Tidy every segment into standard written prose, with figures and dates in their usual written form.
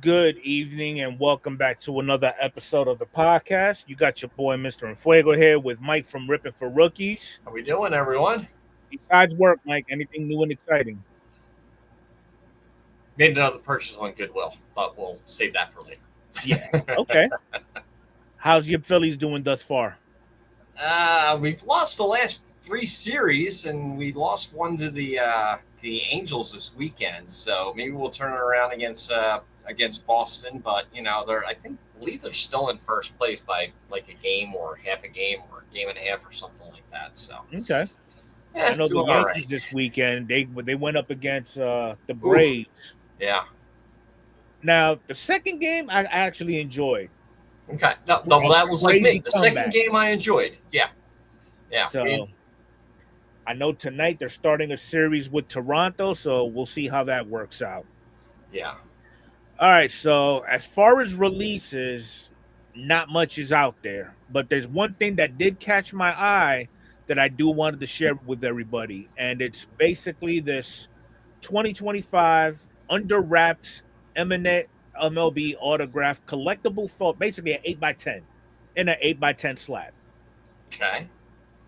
Good evening and welcome back to another episode of the podcast. You got your boy Mr. Enfuego here with Mike from Ripping for Rookies. How we doing, everyone? Besides work, Mike, anything new and exciting? Made another purchase on Goodwill, but we'll save that for later. Yeah. Okay. How's your Phillies doing thus far? We've lost the last 3 series, and we lost one to the Angels this weekend. So maybe we'll turn it around against Boston. But I believe they're still in first place by like a game or half a game or a game and a half or something like that. So okay. Yeah, I know the Yankees this weekend. They went up against the Braves. Yeah. Now the second game I actually enjoyed. Okay. No, that was like me. The second game I enjoyed. Yeah. Yeah. So I know tonight they're starting a series with Toronto, so we'll see how that works out. Yeah. All right. So as far as releases, not much is out there, but there's one thing that did catch my eye that I do wanted to share with everybody, and it's basically this 2025 under wraps eminent MLB autograph collectible photo, basically an 8x10 in an 8x10 slab. Okay.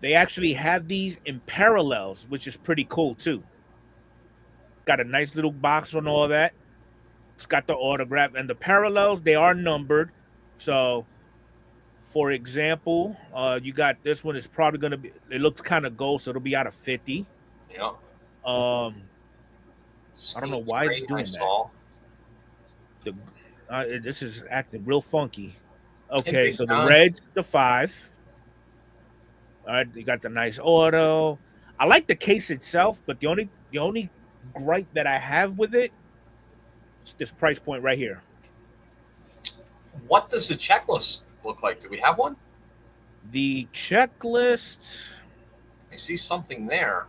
They actually have these in parallels, which is pretty cool too. Got a nice little box on all that. It's got the autograph, and the parallels, they are numbered. So for example, you got this one is probably going to be, it looks kind of gold, so it'll be out of 50. Yeah. I don't know why it's doing that. This is acting real funky. Okay, so the red's the 5. All right, you got the nice auto. I like the case itself, but the only gripe that I have with it is this price point right here. What does the checklist look like? Do we have one? The checklist. I see something there.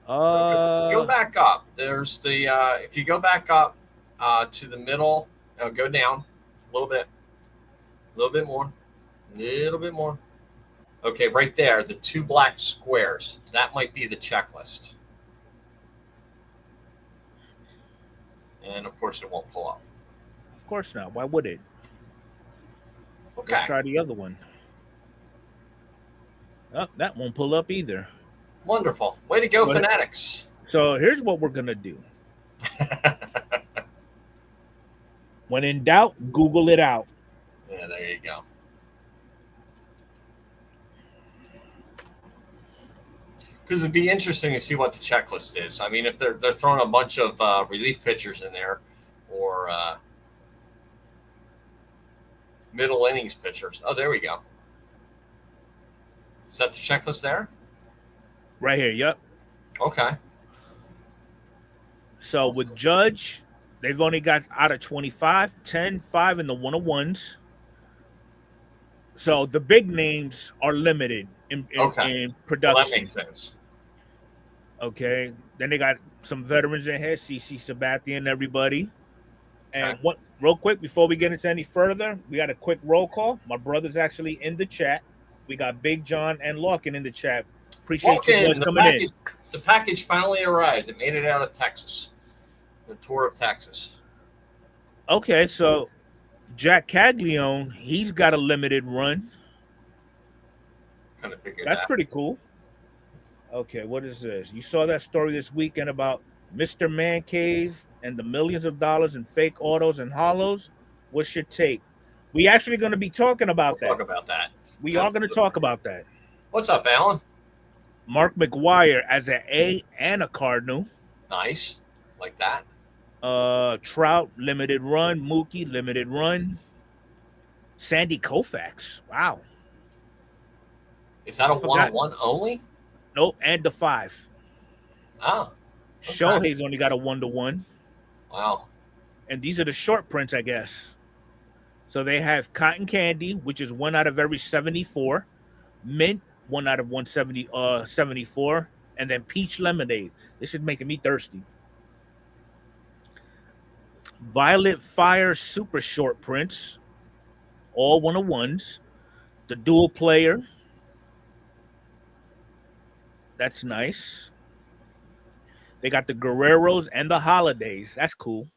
Go back up. There's the if you go back up to the middle, go down a little bit more. Okay, right there, the 2 black squares. That might be the checklist. And of course, it won't pull up. Of course not. Why would it? Okay. Let's try the other one. Oh, that won't pull up either. Wonderful. Way to go, Fanatics. So here's what we're going to do. When in doubt, Google it out. Yeah, there you go. Because it'd be interesting to see what the checklist is. I mean, if they're throwing a bunch of relief pitchers in there or middle innings pitchers. Oh, there we go. Is that the checklist there? Right here, yep. Okay. So with Judge, they've only got out of 25, 10, 5, and the 101s. So the big names are limited in production. Well, that makes sense. Okay. Then they got some veterans in here, CC Sabathia, everybody. And real quick, before we get into any further, we got a quick roll call. My brother's actually in the chat. We got Big John and Larkin in the chat. Appreciate you guys coming in. The package finally arrived. It made it out of Texas. The tour of Texas. Okay, so Jack Caglione, he's got a limited run. Kind of figured that's pretty cool. Okay, what is this? You saw that story this weekend about Mr. Man Cave and the millions of dollars in fake autos and hollows. What's your take? We actually going to be talking about that. Talk about that. We are going to talk about that. What's up, Alan? Mark McGwire as an A and a Cardinal. Nice. Like that. Trout, limited run. Mookie, limited run. Sandy Koufax. Wow. Is that a 1-on-1 only? Nope, and the 5. Oh. Okay. Shohei's only got a 1-to-1. Wow. And these are the short prints, I guess. So they have Cotton Candy, which is 1 out of every 74. Mint, 1 out of 74. And then Peach Lemonade. This is making me thirsty. Violet Fire Super Short Prints. All 1-of-1s. The Dual Player. That's nice. They got the Guerreros and the Holidays. That's cool.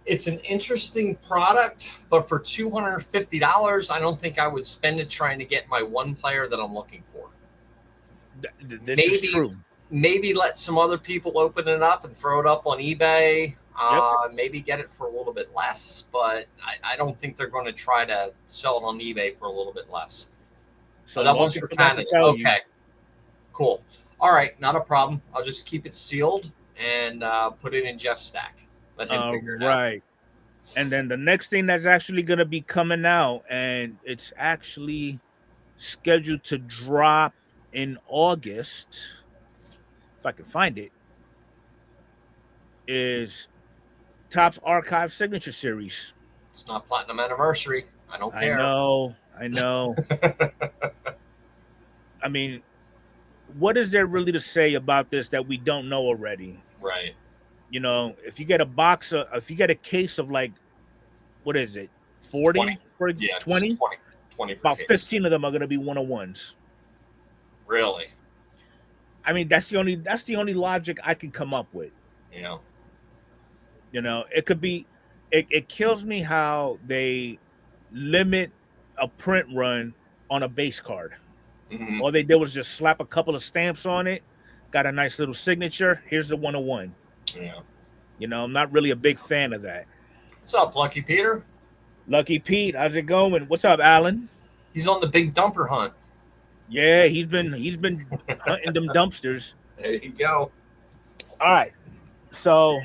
It's an interesting product, but for $250, I don't think I would spend it trying to get my one player that I'm looking for. This is true. Maybe let some other people open it up and throw it up on eBay. Yep. Maybe get it for a little bit less, but I don't think they're going to try to sell it on eBay for a little bit less. So that one's for Canada. Okay, cool. All right, not a problem. I'll just keep it sealed and put it in Jeff's stack. Let him figure it out. Right. And then the next thing that's actually going to be coming out, and it's actually scheduled to drop in August, if I can find it, is Topps Archive Signature Series. It's not Platinum Anniversary. I don't care. I know. I mean, what is there really to say about this that we don't know already? Right. You know, if you get if you get a case of like, what is it, 40 20. for Yeah, 20? 20 About 15 of them are going to be 101s. Really? I mean, that's the only logic I can come up with. Yeah. You know, it could be. It kills me how they limit a print run on a base card. Mm-hmm. All they did was just slap a couple of stamps on it, got a nice little signature. Here's the 101. Yeah. You know, I'm not really a big fan of that. What's up, Lucky Peter? Lucky Pete, how's it going? What's up, Alan? He's on the big dumper hunt. Yeah, he's been hunting them dumpsters. There you go. All right. So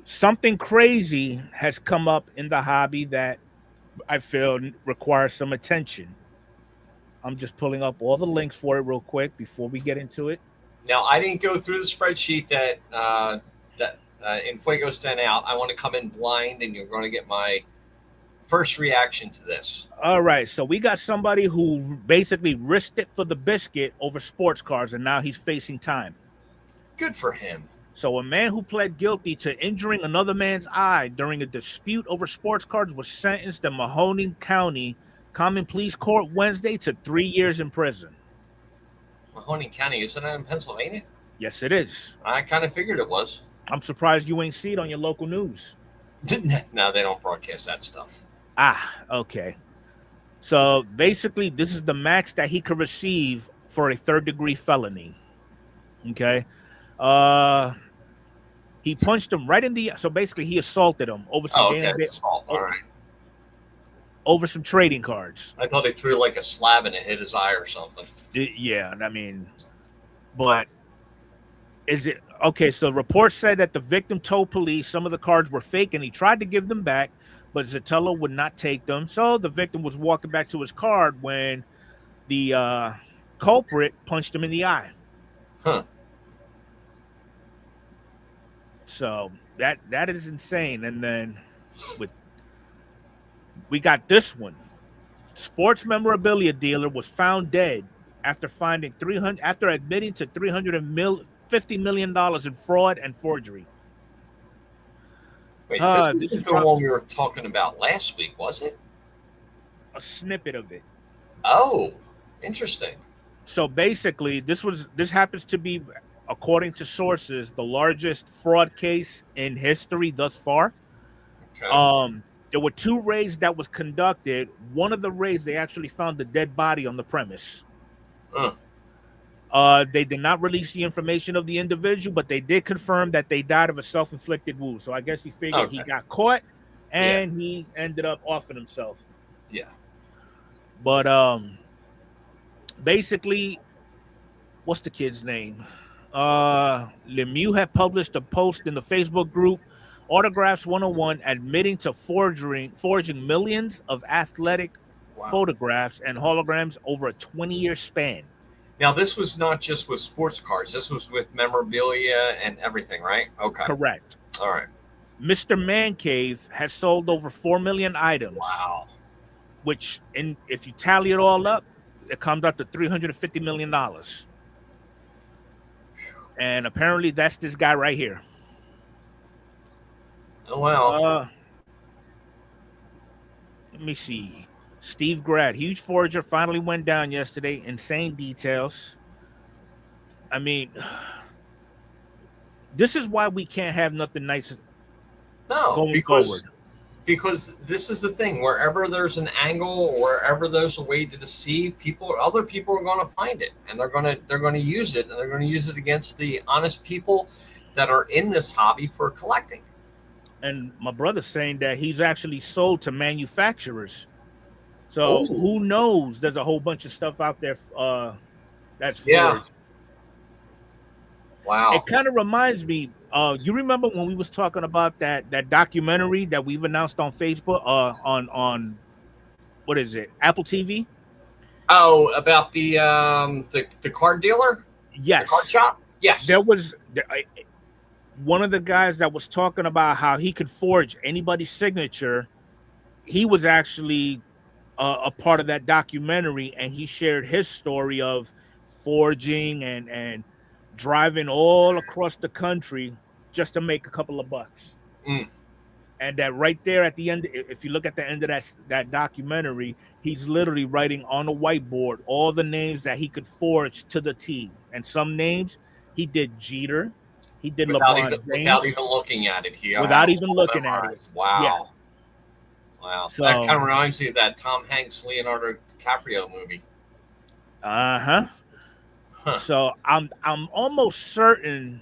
something crazy has come up in the hobby that I feel requires some attention. I'm just pulling up all the links for it real quick before we get into it. Now, I didn't go through the spreadsheet that Enfuego sent out. I want to come in blind, and you're going to get my first reaction to this. All right, so we got somebody who basically risked it for the biscuit over sports cards, and now he's facing time. Good for him. So a man who pled guilty to injuring another man's eye during a dispute over sports cards was sentenced in Mahoning County Common Pleas Court Wednesday to 3 years in prison. Mahoning County, isn't that in Pennsylvania? Yes, it is. I kind of figured it was. I'm surprised you ain't see it on your local news. No, they don't broadcast that stuff. Ah, okay. So basically, this is the max that he could receive for a third-degree felony. Okay. He punched him right in the. So basically, he assaulted him over some assault. All right. Over some trading cards. I thought he threw like a slab and it hit his eye or something. Yeah, I mean, but is it okay? So reports said that the victim told police some of the cards were fake, and he tried to give them back, but Zatello would not take them. So the victim was walking back to his card when the culprit punched him in the eye. Huh. So that is insane. And then we got this one. Sports memorabilia dealer was found dead after admitting to $350 million in fraud and forgery. Wait, this is the one we were talking about last week, was it? A snippet of it. Oh, interesting. So basically, this happens to be, according to sources, the largest fraud case in history thus far. Okay. There were 2 raids that was conducted. One of the raids, they actually found the dead body on the premise. They did not release the information of the individual, but they did confirm that they died of a self-inflicted wound. So I guess he figured he got caught, and he ended up offing himself. Yeah. But basically, what's the kid's name? Lemieux had published a post in the Facebook group Autographs 101 admitting to forging millions of athletic photographs and holograms over a 20-year span. Now, this was not just with sports cards. This was with memorabilia and everything, right? Okay. Correct. All right. Mr. Man Cave has sold over 4 million items. Wow. Which, if you tally it all up, it comes out to $350 million. And apparently that's this guy right here. Oh, wow. Let me see. Steve Grad, huge forger, finally went down yesterday. Insane details. I mean, this is why we can't have nothing nice No, going forward. because this is the thing. Wherever there's an angle, or wherever there's a way to deceive people, other people are going to find it, and they're going to use it, and they're going to use it against the honest people that are in this hobby for collecting. And my brother's saying that he's actually sold to manufacturers. So Oh, who knows? There's a whole bunch of stuff out there that's yeah. forged. Wow. It kind of reminds me. You remember when we was talking about that documentary that we've announced on Facebook? On what is it? Apple TV? Oh, about the card dealer, the card Yes, shop. there Yes. was one of the guys that was talking about how he could forge anybody's signature. He was actually a part of that documentary, and he shared his story of forging and driving all across the country just to make a couple of bucks. Mm. And that right there at the end, if you look at the end of that documentary, he's literally writing on a whiteboard all the names that he could forge to the T. And some names he did Jeter, he did LeBron Without James even looking at it, he had without them even all looking at it. memorized. Yeah. Wow. Wow. That kind So, of reminds me of that Tom Hanks Leonardo DiCaprio movie. uh-huh. Huh. So I'm almost certain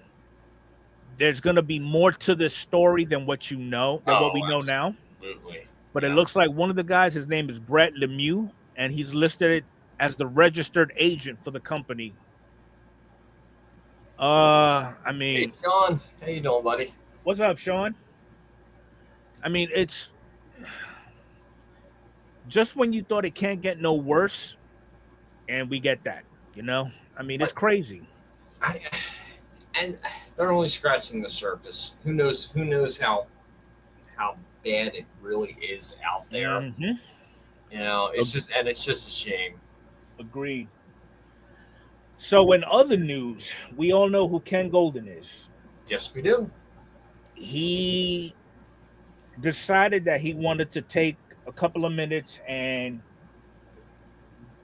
there's gonna be more to this story than what what we Oh, know now. absolutely. But it Yeah. looks like one of the guys, his name is Brett Lemieux, and he's listed as the registered agent for the company. I Hey, mean, Sean. How you doing, buddy? what's up, Sean? I mean, it's just when you thought it can't get no worse, and we get that, you know? I mean, it's But crazy. I, and they're only scratching the surface. Who knows? Who knows how bad it really is out there? Mm-hmm. It's just a shame. Agreed. So, in other news, we all know who Ken Golden is. Yes, we do. He decided that he wanted to take a couple of minutes and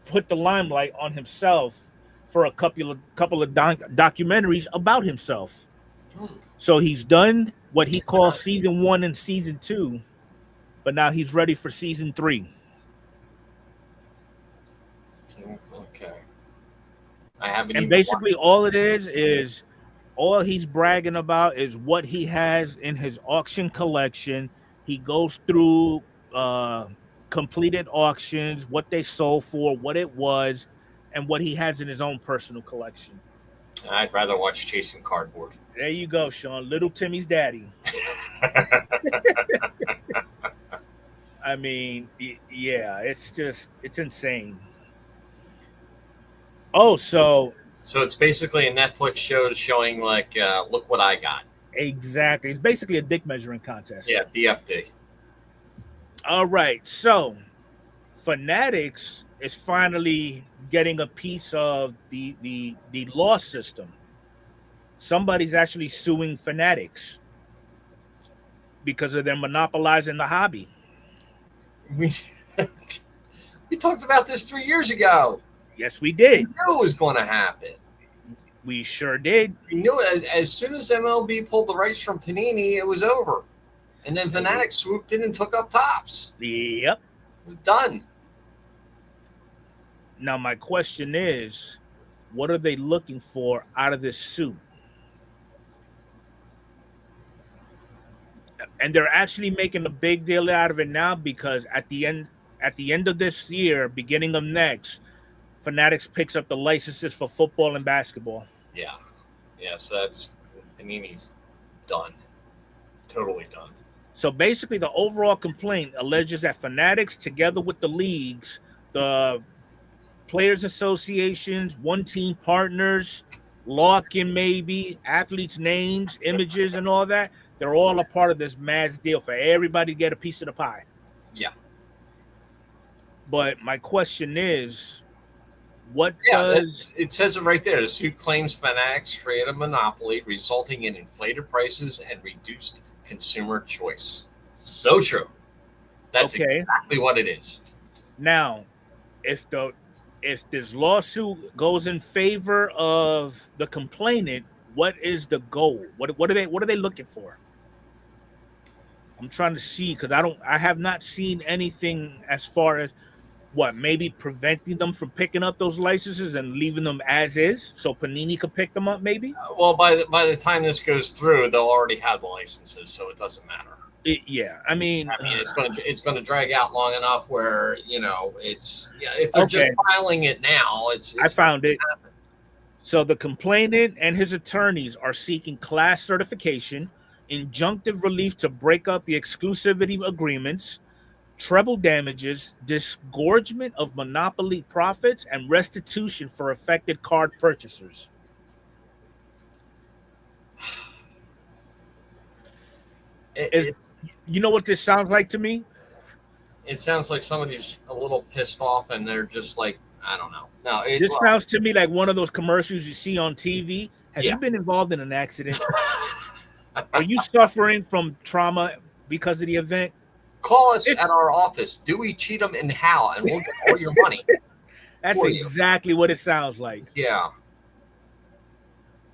put the limelight on himself for a couple of documentaries about himself. Hmm. So he's done what he calls season 1 and season 2, but now he's ready for season 3. Okay. I haven't And even basically watched. all it is all he's bragging about is what he has in his auction collection. He goes through uh completed auctions, what they sold for, what it was, and what he has in his own personal collection. I'd rather watch Chasing Cardboard. There you go, Sean. Little Timmy's daddy. I mean, yeah, it's insane. Oh, so So it's basically a Netflix show showing like, look what I got. exactly. It's basically a dick measuring contest. Yeah, BFD. All right. So Fanatics is finally getting a piece of the law system. Somebody's actually suing Fanatics because of them monopolizing the hobby. We we talked about this 3 years ago. Yes, we We did. knew it was going to happen. We sure did. We knew as soon as MLB pulled the rights from Panini, it was over. And then Fanatics swooped in and took up tops. Yep. It was done. Now my question is, what are they looking for out of this suit? And they're actually making a big deal out of it now because at the end of this year, beginning of next, Fanatics picks up the licenses for football and basketball. Yeah. Yeah, so that's Panini's done. Totally done. So basically, the overall complaint alleges that Fanatics, together with the leagues, the players' associations, one team partners, locking maybe athletes' names, images, and all that, they're all a part of this mass deal for everybody to get a piece of the pie. Yeah. But my question is, what Yeah, does it says it right there. The suit claims Fanatics created a monopoly, resulting in inflated prices and reduced consumer choice. So true. That's Okay. exactly what it is. now if this lawsuit goes in favor of the complainant, what is the goal? What are they looking for? I'm trying to see because I have not seen anything as far as what maybe preventing them from picking up those licenses and leaving them as is, so Panini could pick them up. Maybe. Well, by the time this goes through, they'll already have the licenses, so it doesn't matter. Yeah, I mean, It's gonna drag out long enough where it's if they're just okay. filing it now, I it's found it. So the complainant and his attorneys are seeking class certification, injunctive relief to break up the exclusivity agreements, treble damages, disgorgement of monopoly profits, and restitution for affected card purchasers. Is it's you know what this sounds like to me? it sounds like somebody's a little pissed off and they're just like, I don't know. No, This sounds to me like one of those commercials you see on TV. Have yeah. you been involved in an accident? Are you suffering from trauma because of the event? Call us at our office, Dewey, Cheatham, and Howe, and we'll get all your money. That's exactly what it sounds like. Yeah.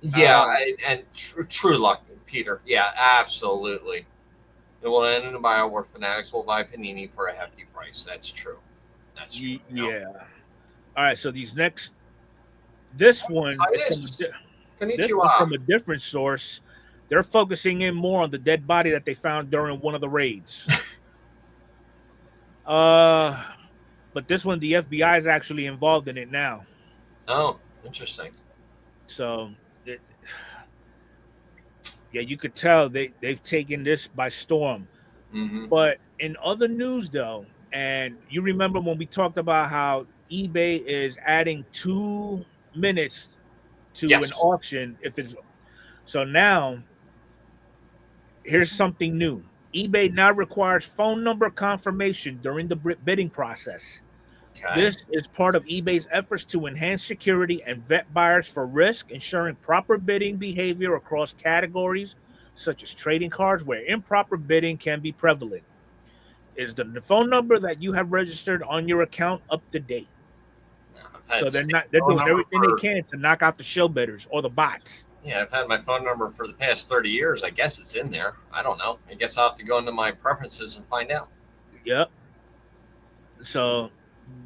Yeah, and true luck, Peter. Yeah, absolutely. It will end in a buyout where fanatics will buy Panini for a hefty price. That's true. That's true. Yeah. All right. So this one is from a different source. They're focusing in more on the dead body that they found during one of the raids. But this one, the FBI is actually involved in it now. Oh, interesting. So, yeah, you could tell they've taken this by storm. Mm-hmm. But in other news, though, and you remember when we talked about how eBay is adding 2 minutes to an auction if it's so now here's something new. eBay now requires phone number confirmation during the bidding process. Okay. This is part of eBay's efforts to enhance security and vet buyers for risk, ensuring proper bidding behavior across categories such as trading cards where improper bidding can be prevalent. Is the phone number that you have registered on your account up to date? So they're doing everything they can to knock out the shill bidders or the bots. Yeah, I've had my phone number for the past 30 years. I guess it's in there. I don't know. I guess I'll have to go into my preferences and find out. Yep. So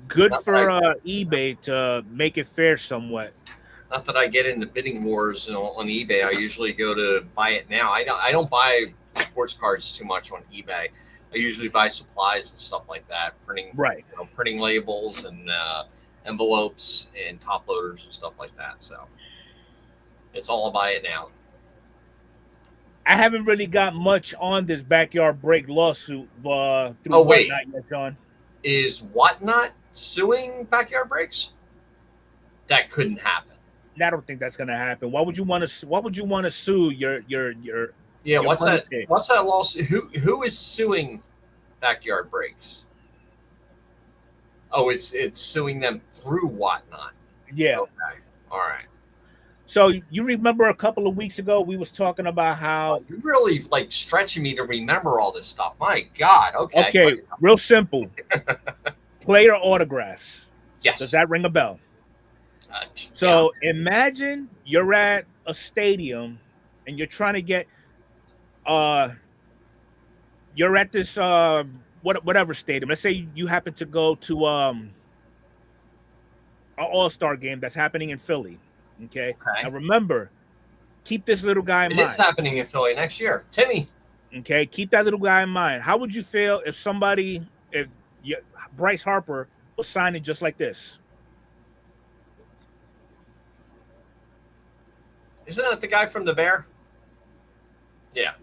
good for eBay to make it fair somewhat. Not that I get into bidding wars on eBay. I usually go to buy it now. I don't buy sports cards too much on eBay. I usually buy supplies and stuff like that, printing labels and envelopes and top loaders and stuff like that. So it's all buy it now. I haven't really got much on this backyard break lawsuit. Through wait, yet, John. Is Whatnot suing Backyard Breaks? That couldn't happen. I don't think that's going to happen. Why would you want to sue your Yeah, what's that lawsuit? Who is suing Backyard Breaks? Oh, it's suing them through Whatnot. Yeah. Okay. All right. So you remember a couple of weeks ago we was talking about how you're really like stretching me to remember all this stuff. My God. Okay. Okay. Real simple. Player autographs. Yes. Does that ring a bell? So imagine you're at a stadium and you're trying to get you're at this whatever stadium. Let's say you happen to go to an all-star game that's happening in Philly. Okay. Now remember, keep this little guy in mind. It is happening in Philly next year. Timmy. Okay, keep that little guy in mind. How would you feel if Bryce Harper was signing just like this? Isn't that the guy from the Bear? Yeah.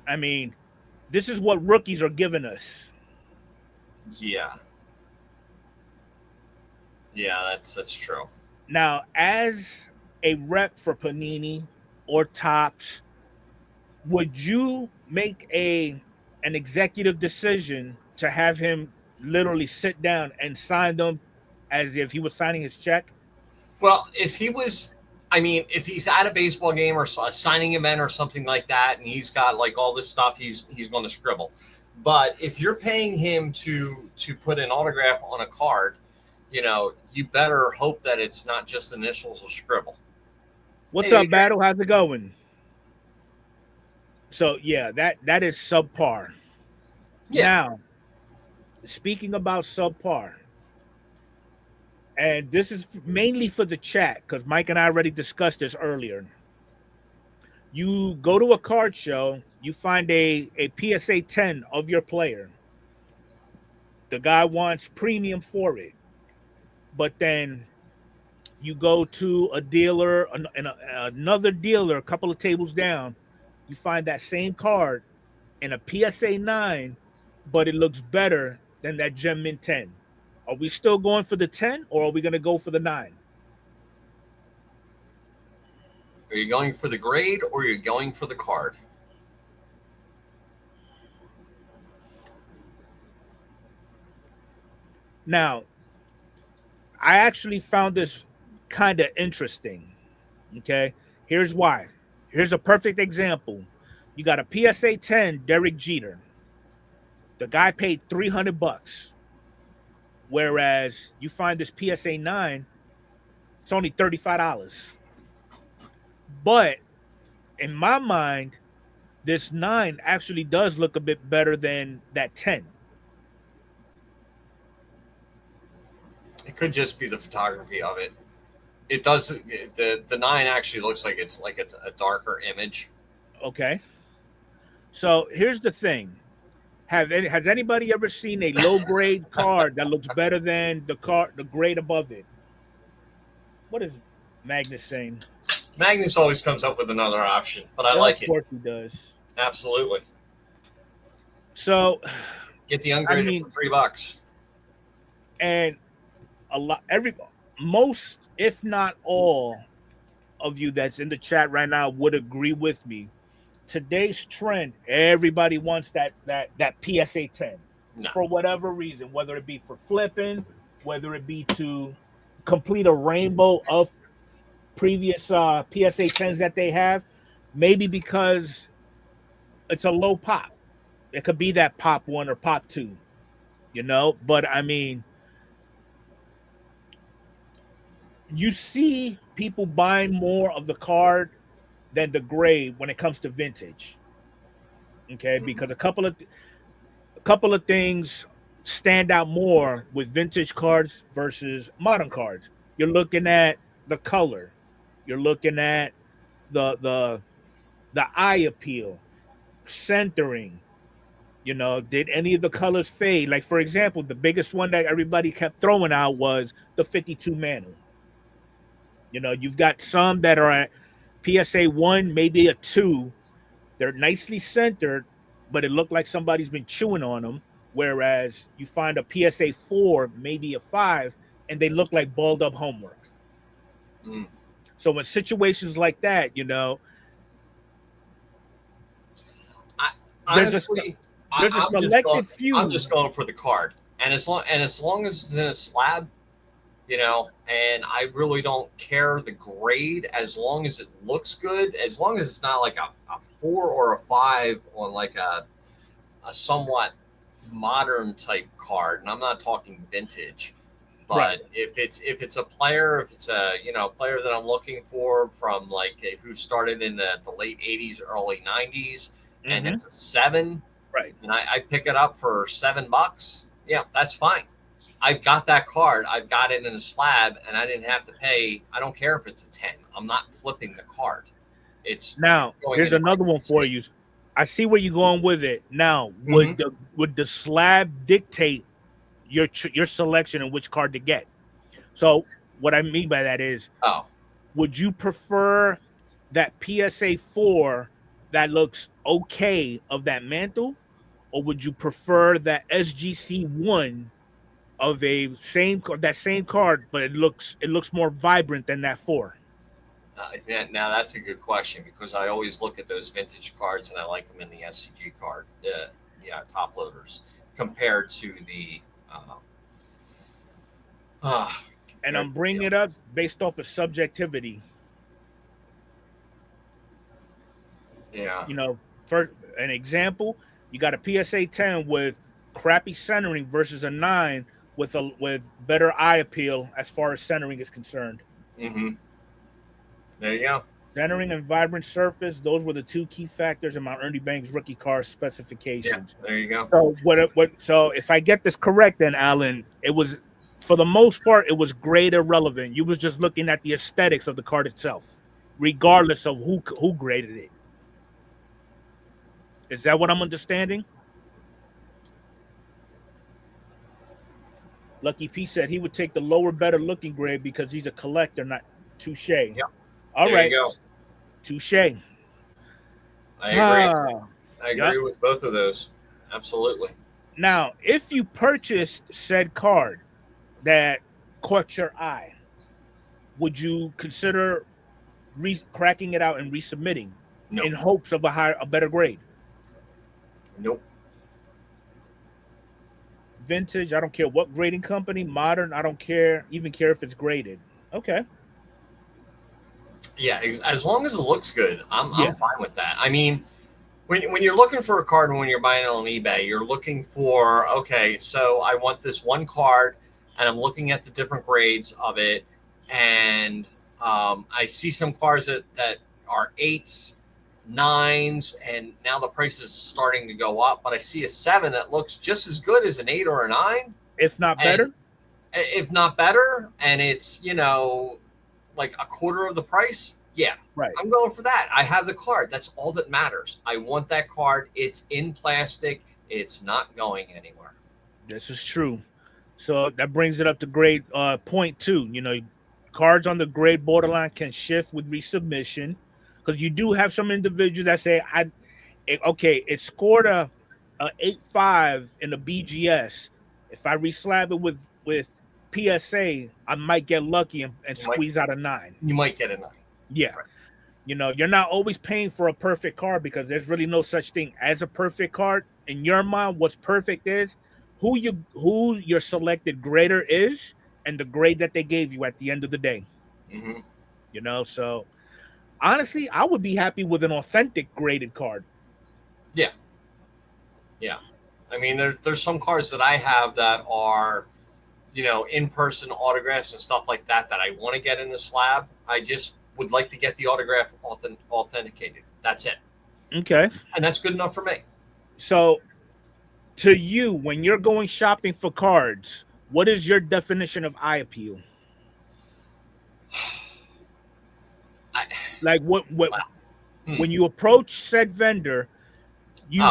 I mean, this is what rookies are giving us. Yeah. Yeah, that's true. Now, as a rep for Panini or Topps, would you make an executive decision to have him literally sit down and sign them as if he was signing his check? Well, if he's at a baseball game or a signing event or something like that, and he's got like all this stuff, he's going to scribble. But if you're paying him to put an autograph on a card, you better hope that it's not just initials or scribble. What's up, Battle? How's it going? So yeah, that is subpar. Yeah. Now, speaking about subpar, and this is mainly for the chat because Mike and I already discussed this earlier. You go to a card show, you find a PSA 10 of your player. The guy wants premium for it, but then you go to a dealer and another dealer a couple of tables down, you find that same card in a PSA 9, but it looks better than that Gem Mint 10. Are we still going for the 10 or are we going to go for the 9? Are you going for the grade or are you going for the card? Now, I actually found this kind of interesting. Okay. Here's why. Here's a perfect example. You got a PSA 10 Derek Jeter. The guy paid $300. Whereas you find this PSA 9, it's only $35. But in my mind, this 9 actually does look a bit better than that 10. It could just be the photography of it. It does. The 9 actually looks like it's like a darker image. Okay. So here's the thing. Has anybody ever seen a low grade card that looks better than the grade above it? What is Magnus saying? Magnus always comes up with another option, but I Yeah, like of it. course he does. Absolutely. So Get the ungraded for $3. And most, if not all, of you that's in the chat right now would agree with me. Today's trend, everybody wants that PSA 10 for whatever reason, whether it be for flipping, whether it be to complete a rainbow of previous PSA 10s that they have, maybe because it's a low pop. It could be that pop 1 or pop 2, but I mean, you see people buying more of the card than the grade when it comes to vintage. Okay, because a couple of things stand out more with vintage cards versus modern cards. You're looking at the color, you're looking at the eye appeal, centering. Did any of the colors fade? Like, for example, the biggest one that everybody kept throwing out was the 52 Manu. You've got some that are at PSA 1, maybe a 2. They're nicely centered, but it looked like somebody's been chewing on them. Whereas you find a PSA 4, maybe a 5, and they look like balled up homework. So in situations like that, Honestly, there's a selected few. I'm just going for the card, and as long as it's in a slab, and I really don't care the grade as long as it looks good, as long as it's not like a 4 or a 5 on like a somewhat modern type card, and I'm not talking vintage. But Right. if it's a player, if it's a player that I'm looking for from like who started in the late 80s, early 90s, and it's a 7, right, and I pick it up for $7, yeah, that's fine. I've got that card. I've got it in a slab, and I didn't have to pay. I don't care if it's a 10. I'm not flipping the card. It's now here's another one for you. I see where you're going with it. Now, would the slab dictate your selection and which card to get? So what I mean by that is, would you prefer that PSA 4 that looks okay of that mantle, or would you prefer that SGC 1 of that same card, but it looks more vibrant than that 4? Now that's a good question, because I always look at those vintage cards and I like them in the SEATGEEK card, top loaders, compared to the. And I'm bringing it up based off of subjectivity. Yeah. For an example, you got a PSA 10 with crappy centering versus a 9 with better eye appeal as far as centering is concerned. There you go. Centering and vibrant surface, those were the two key factors in my Ernie Banks rookie car Yeah, specifications. there you go. So so if I get this correct then, Alan, it was, for the most part, it was grade irrelevant. You was just looking at the aesthetics of the card itself, regardless of who graded it. Is that what I'm understanding? Lucky P said he would take the lower, better looking grade because he's a collector, not touche. Yep. All There you right, go. touche. I agree. Ah, I yep. agree with both of those. Absolutely. Now, if you purchased said card that caught your eye, would you consider cracking it out and resubmitting No. in hopes of a better grade? Nope. Vintage, I don't care what grading company. Modern, I don't care, even care if it's graded. Okay. Yeah, as long as it looks good, I'm fine with that. I mean, when you're looking for a card and when you're buying it on eBay, you're looking for, okay, so I want this one card, and I'm looking at the different grades of it, and I see some cards that are 8s, 9s, and now the price is starting to go up, but I see a 7 that looks just as good as an 8 or a 9. If not better? If not better, and it's, like a quarter of the price, yeah, right. I'm going for that. I have the card. That's all that matters. I want that card. It's in plastic. It's not going anywhere. This is true. So that brings it up to grade point 2. Cards on the grade borderline can shift with resubmission, because you do have some individuals that say, it scored a 8.5 in the BGS. If I reslab it with PSA, I might get lucky and squeeze out a 9. You might get a 9. Yeah. Right. You're not always paying for a perfect card, because there's really no such thing as a perfect card. In your mind, what's perfect is who your selected grader is and the grade that they gave you at the end of the day. Mm-hmm. So honestly, I would be happy with an authentic graded card. Yeah. Yeah. I mean, there's some cards that I have that are, in-person autographs and stuff like that I want to get in the slab. I just would like to get the autograph authenticated. That's it. Okay. And that's good enough for me. So, to you, when you're going shopping for cards, what is your definition of eye appeal? Like what when you approach said vendor, you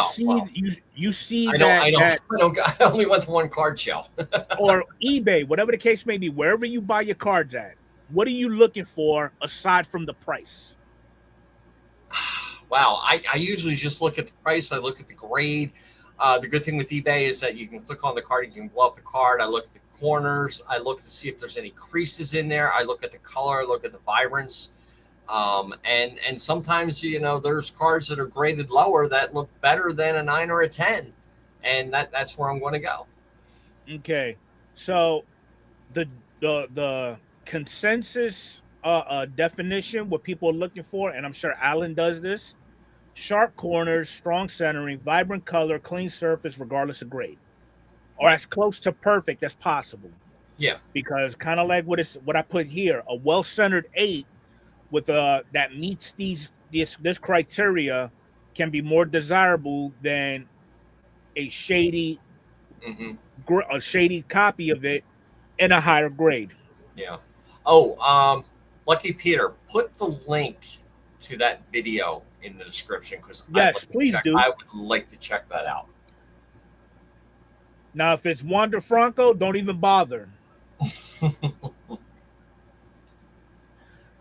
see I only went to one card show. Or eBay, whatever the case may be, wherever you buy your cards at, what are you looking for aside from the price? Wow, I usually just look at the price. I look at the grade. The good thing with eBay is that you can click on the card, you can blow up the card. I look at the corners. I look to see if there's any creases in there. I look at the color. I look at the vibrance. And sometimes, there's cards that are graded lower that look better than a 9 or a 10. And that's where I'm going to go. Okay. So the consensus definition, what people are looking for, and I'm sure Alan does this: sharp corners, strong centering, vibrant color, clean surface, regardless of grade, or as close to perfect as possible. Yeah. Because kind of like what I put here, a well-centered 8 with that meets this criteria can be more desirable than a shady a shady copy of it in a higher grade. Yeah. Oh, Lucky Peter, put the link to that video in the description, because yes, please do. I would like to check that out. Now, if it's Wander Franco, don't even bother.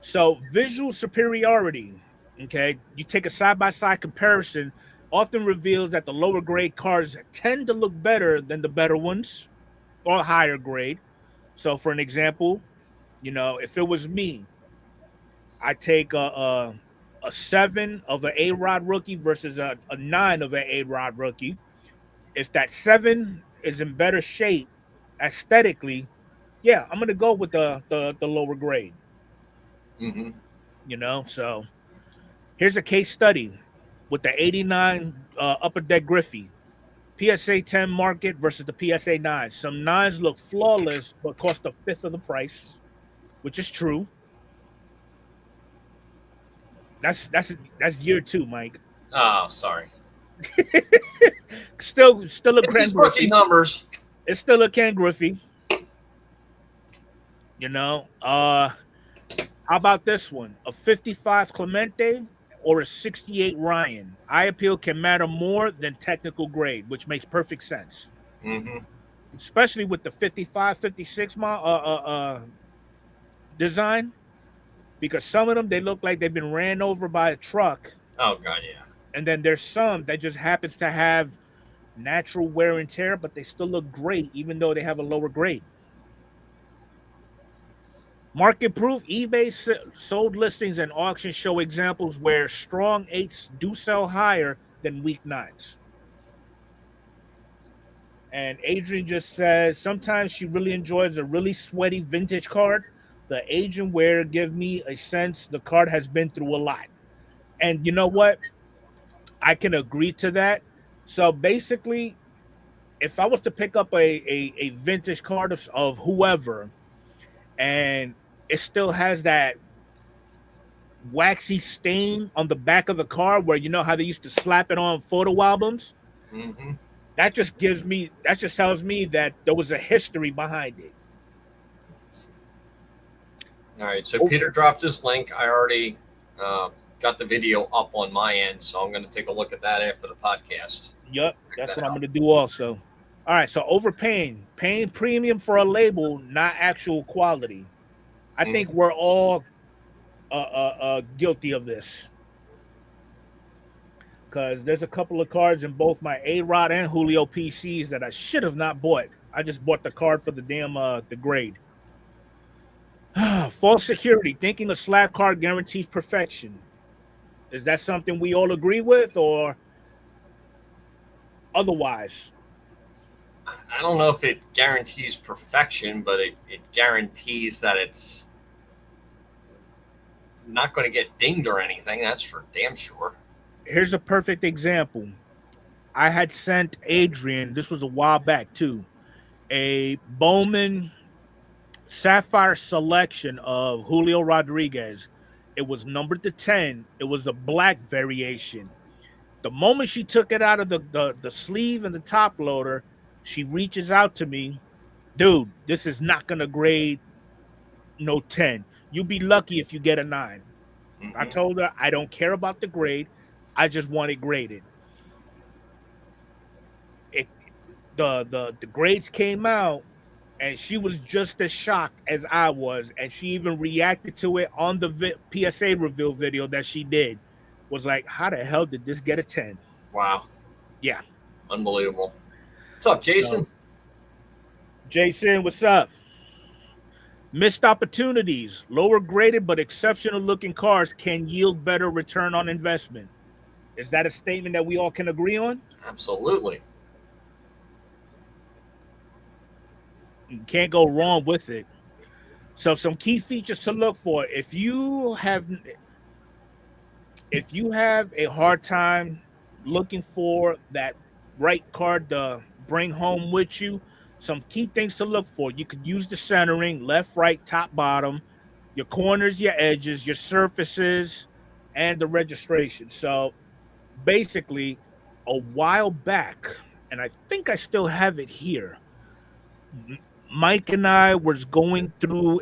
So, visual superiority, okay? You take a side-by-side comparison, often reveals that the lower grade cards tend to look better than the better ones or higher grade. So, for an example, if it was me, I take a 7 of an A-Rod rookie versus a 9 of an A-Rod rookie. If that 7 is in better shape aesthetically, yeah, I'm going to go with the lower grade. So here's a case study with the 89 Upper Deck Griffey. PSA 10 market versus the PSA 9. Some 9s look flawless, but cost a fifth of the price, which is true. That's year 2, Mike. Oh, sorry. Still a It's Ken just rookie Griffey. numbers. It's still a Ken Griffey. You know. How about this one? A 55 Clemente or a 68 Ryan? Eye appeal can matter more than technical grade, which makes perfect sense, Mm-hmm. especially with the 55, 56 design, because some of them they look like they've been ran over by a truck, Oh God, yeah. and then there's some that just happens to have natural wear and tear, but they still look great even though they have a lower grade. Market proof, eBay sold listings and auctions show examples where strong eights do sell higher than weak nines. And Adrian just says sometimes she really enjoys a really sweaty vintage card. The aging wear give me a sense the card has been through a lot. And you know what? I can agree to that. So basically, if I was to pick up a vintage card of whoever and it still has that waxy stain on the back of the car where you know how they used to slap it on photo albums, Mm-hmm. that just tells me that there was a history behind it. All right. So Oh, Peter dropped his link. I already uh, got the video up on my end, so I'm going to take a look at that after the podcast. yep, Check that's that what I'm out. gonna do also. All right, so paying premium for a label, not actual quality. I think Mm-hmm. we're all guilty of this because there's a couple of cards in both my A Rod and Julio PCs that I should have not bought. I just bought the card for the damn the grade. False security, thinking a slab card guarantees perfection. Is that something we all agree with or otherwise? I don't know if it guarantees perfection, but it guarantees that it's not going to get dinged or anything. That's for damn sure. Here's a perfect example. I had sent Adrian, this was a while back too, a Bowman Sapphire selection of Julio Rodriguez. It was numbered to 10. It was a black variation. The moment she took it out of the sleeve and the top loader, she reaches out to me, dude, this is not going to grade no 10. You'll be lucky if you get a 9. I Mm-hmm. told her I don't care about the grade. I just want it graded. It the grades came out and she was just as shocked as I was, and she even reacted to it on the PSA reveal video that she did. Was like, how the hell did this get a 10? Wow. Yeah. Unbelievable. What's up, Jason? So, Jason, what's up? Missed opportunities. Lower graded but exceptional looking cars can yield better return on investment. Is that a statement that we all can agree on? Absolutely. You can't go wrong with it. So some key features to look for. If you have a hard time looking for that right card to bring home with you, some key things to look for. You could use the centering, left, right, top, bottom, your corners, your edges, your surfaces, and the registration. So basically, a while back, and I think I still have it here. Mike and I was going through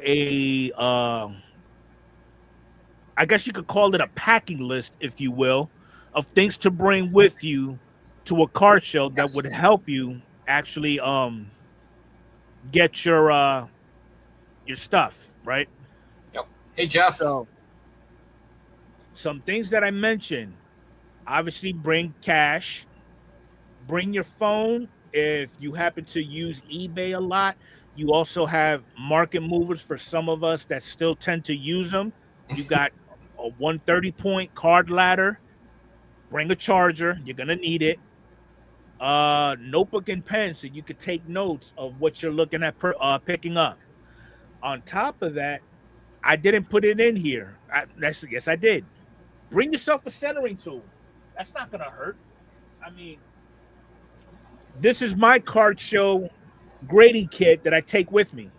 I guess you could call it a packing list, if you will, of things to bring with you to a car show that would Yes. help you actually get your stuff, right? Yep. Hey, Jeff. So some things that I mentioned, obviously bring cash, bring your phone if you happen to use eBay a lot. You also have market movers for some of us that still tend to use them. You got a 130 point card ladder. Bring a charger. You're gonna need it. Notebook and pen so you could take notes of what you're looking at picking up. On top of that, I didn't put it in here. Yes, I did. Bring yourself a centering tool. That's not gonna hurt. I mean, this is my card show grading kit that I take with me.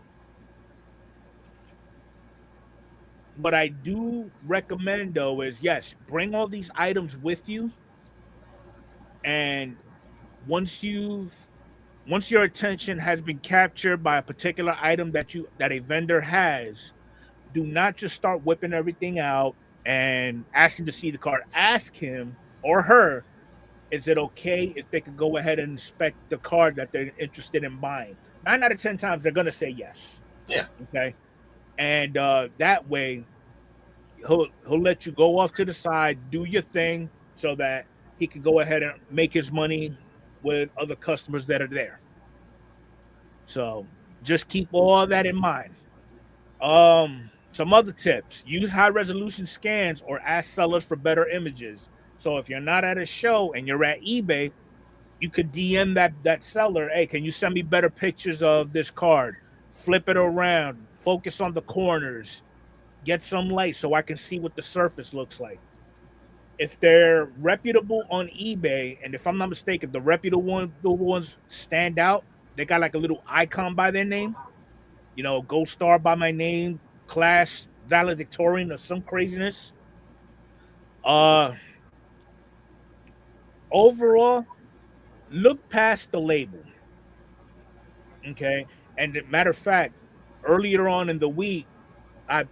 what I do recommend though is yes, bring all these items with you, and once you've once your attention has been captured by a particular item that a vendor has, do not just start whipping everything out and asking to see the card. Ask him or her, is it okay if they could go ahead and inspect the card that they're interested in buying? 9 out of 10 times they're gonna say yes. Yeah. Okay. And that way he'll let you go off to the side, do your thing, so that he can go ahead and make his money with other customers that are there. So just keep all that in mind. Some other tips: use high resolution scans or ask sellers for better images. So if you're not at a show and you're at eBay, you could DM that seller, hey, can you send me better pictures of this card? Flip it around, focus on the corners, get some light so I can see what the surface looks like. If they're reputable on eBay, and if I'm not mistaken, the ones stand out. They got like a little icon by their name, Gold Star by my name, class valedictorian or some craziness. Uh, Overall, look past the label, okay? And matter of fact, earlier on in the week, I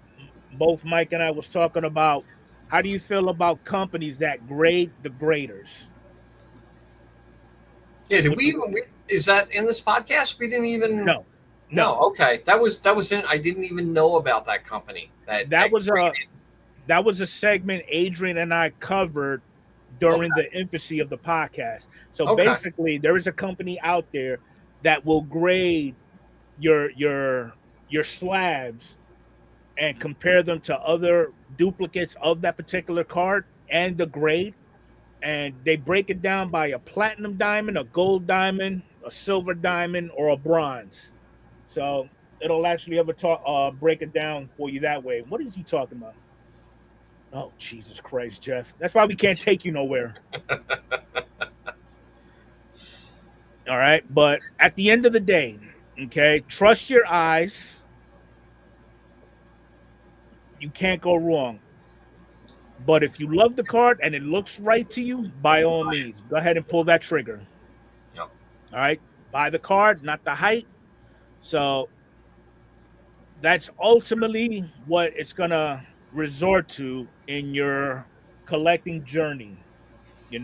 both Mike and I was talking about how do you feel about companies that grade the graders? Yeah. Did What we do even? Is that in this podcast? We didn't even. No, No. no. Okay. That was in. I didn't even know about that company. That That was a graded. that was a segment Adrian and I covered Okay. during the infancy of the podcast. So Okay. basically, there is a company out there that will grade your your your slabs and compare them to other duplicates of that particular card and the grade, and they break it down by a platinum diamond, a gold diamond, a silver diamond, or a bronze. So it'll actually ever talk break it down for you that way. What is he talking about? Oh, Jesus Christ, Jeff. That's why we can't take you nowhere. All right. But at the end of the day, okay, trust your eyes. You can't go wrong. But if you love the card and it looks right to you, by all means, go ahead and pull that trigger. Yep. All right. Buy the card, not the height. So that's ultimately what it's going to resort to in your collecting journey.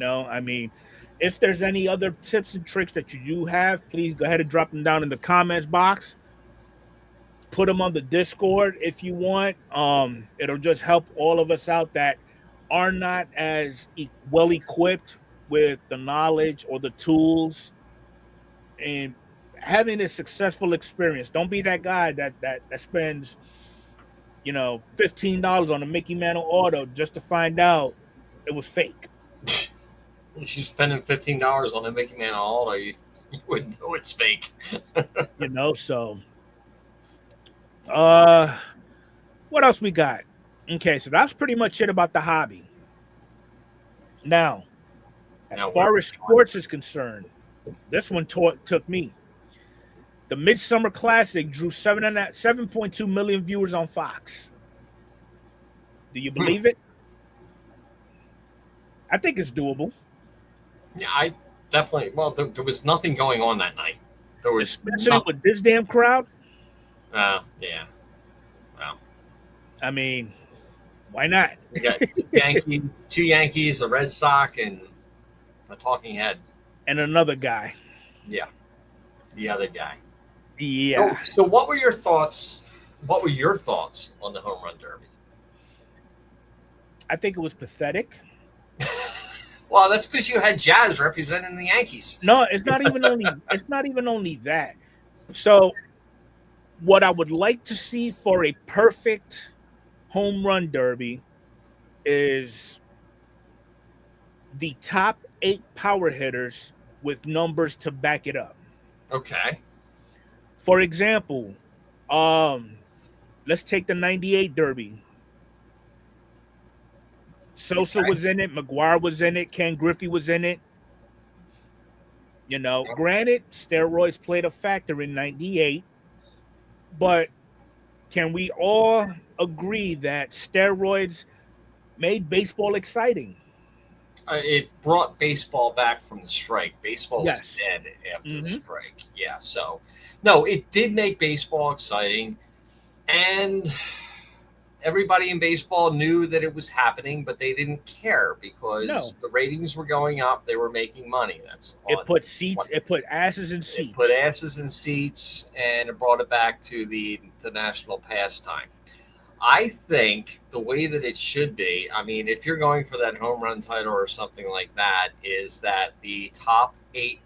I mean, if there's any other tips and tricks that you do have, please go ahead and drop them down in the comments box. Put them on the Discord if you want. It'll just help all of us out that are not as well equipped with the knowledge or the tools and having a successful experience. Don't be that guy that spends $15 on a Mickey Mantle auto just to find out it was fake. You're spending $15 on a Mickey Man auto. You wouldn't know it's fake. So uh what else we got? Okay, so that's pretty much it about the hobby. Now, as Now, where are far we as going? sports is concerned, this one took me. The Midsummer Classic drew 7.2 million viewers on Fox. Do you believe it? I think it's doable, Yeah, I definitely. Well, there was nothing going on that night. There was especially nothing. with this damn crowd. Yeah. Well, I mean, why not? we got two Yankees, a Red Sox, and a talking head. And another guy. Yeah, the other guy. So, Yeah, so what were your thoughts? What were your thoughts on the home run derby? I think it was pathetic. Well, that's because you had Jazz representing the Yankees. No, it's not even only that. So what I would like to see for a perfect home run derby is the top 8 power hitters with numbers to back it up. Okay. For example, let's take the 98 derby. Sosa Okay. was in it, McGuire was in it, Ken Griffey was in it. Granted, steroids played a factor in 98, but can we all agree that steroids made baseball exciting? It brought baseball back from the strike. Baseball was Yes. dead after the Mm-hmm. strike. Yeah, so no, it did make baseball exciting, and everybody in baseball knew that it was happening, but they didn't care because No, the ratings were going up. They were making money. That's it all. put seats. What It put asses in it put seats. asses in seats, and it brought it back to the national pastime. I think the way that it should be, I mean, if you're going for that home run title or something like that, is that the top 8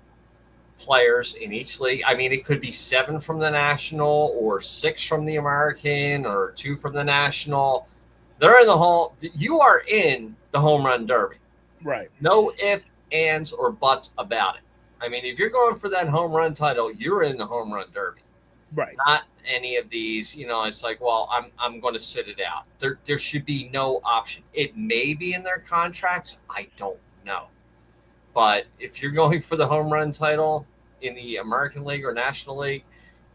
players in each league, I mean, it could be 7 from the national or 6 from the American or 2 from the national. They're in the hall. You are in the home run derby. Right. No ifs, ands, or buts about it. I mean, if you're going for that home run title, you're in the home run derby. Right. Not any of these, it's like, well, I'm going to sit it out. There should be no option. It may be in their contracts. I don't know. But if you're going for the home run title in the American League or National League,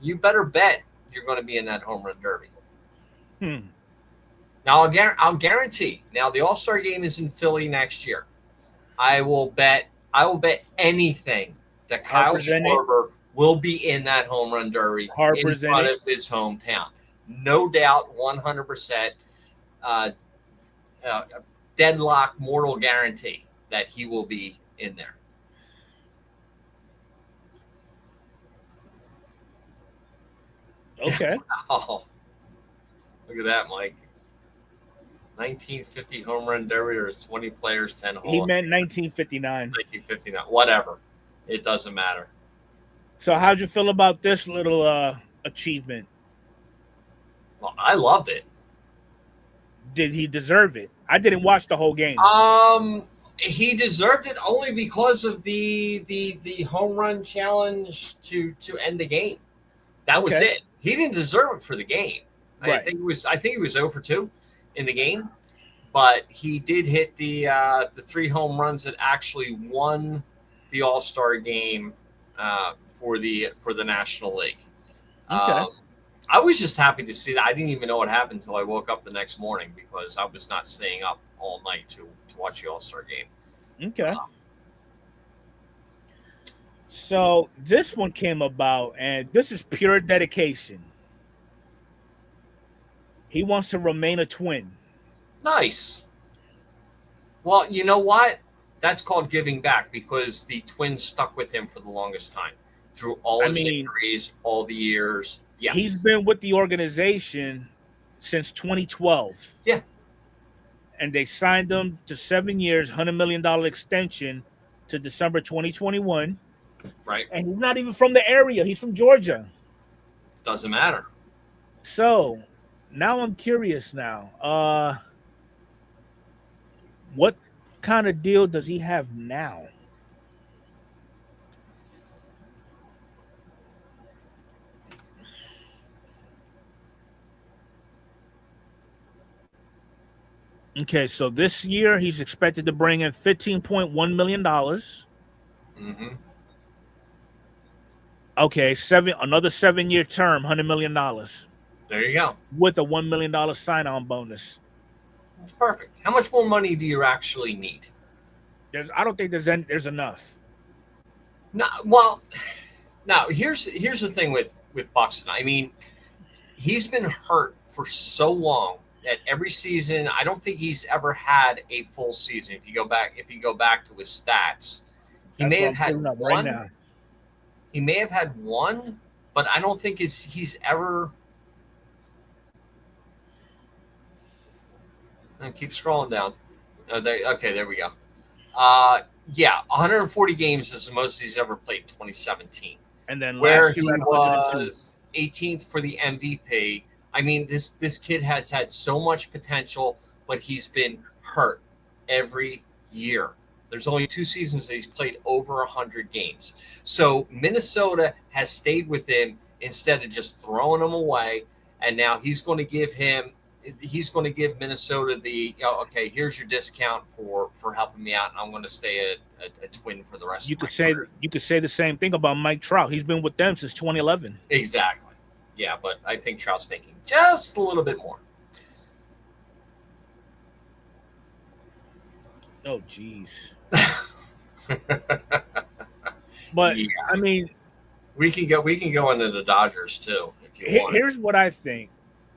you better bet you're going to be in that home run derby. Hmm. Now, I'll guarantee. Now, the All-Star game is in Philly next year. I will bet anything that Kyle Harper's in it. Schwarber will be in that home run derby in Harper's in front it. of his hometown. No doubt, 100%. Uh, Deadlock mortal guarantee that he will be in there. Okay. Oh, look at that, Mike. 1950 home run derby. There's 20 players, 10 He hole. meant 1959. 1959. Whatever. It doesn't matter. So how'd you feel about this little achievement? Well, I loved it. Did he deserve it? I didn't watch the whole game. He deserved it only because of the home run challenge to end the game. That was Okay. it. He didn't deserve it for the game. I Right. think he was 0 for 2 in the game, but he did hit the 3 home runs that actually won the All-Star game for the National League. Okay. I was just happy to see that. I didn't even know what happened until I woke up the next morning because I was not staying up all night to watch the All-Star game. Okay. So this one came about, and this is pure dedication. He wants to remain a twin. Nice. Well, you know what? That's called giving back because the Twins stuck with him for the longest time through all his injuries, all the years. Yes. He's been with the organization since 2012. Yeah. And they signed him to 7 years, $100 million extension to December 2021. Right. And he's not even from the area. He's from Georgia. Doesn't matter. So now I'm curious now. What kind of deal does he have now? Okay, so this year he's expected to bring in $15.1 million. Mm-hmm. Okay, another 7-year term, $100 million. There you go. With a $1 million sign-on bonus. That's perfect. How much more money do you actually need? I don't think there's enough. No, well, now here's the thing with Buxton. I mean, he's been hurt for so long that every season, I don't think he's ever had a full season. If you go back to his stats, he may have had one. Right now. He may have had one, but I don't think he's ever. Keep scrolling down. Okay, there we go. Yeah, 140 games is the most he's ever played in 2017. And then where he was 18th for the MVP. I mean, this kid has had so much potential, but he's been hurt every year. There's only 2 seasons that he's played over 100 games. So Minnesota has stayed with him instead of just throwing him away. And now he's going to give Minnesota the, okay, here's your discount for helping me out, and I'm going to stay a Twin for the rest of my career. You could say the same thing about Mike Trout. He's been with them since 2011. Exactly. Yeah, but I think Trout's making just a little bit more. Oh, jeez. But Yeah, I mean, we can go into the Dodgers too if you want. here's what I think: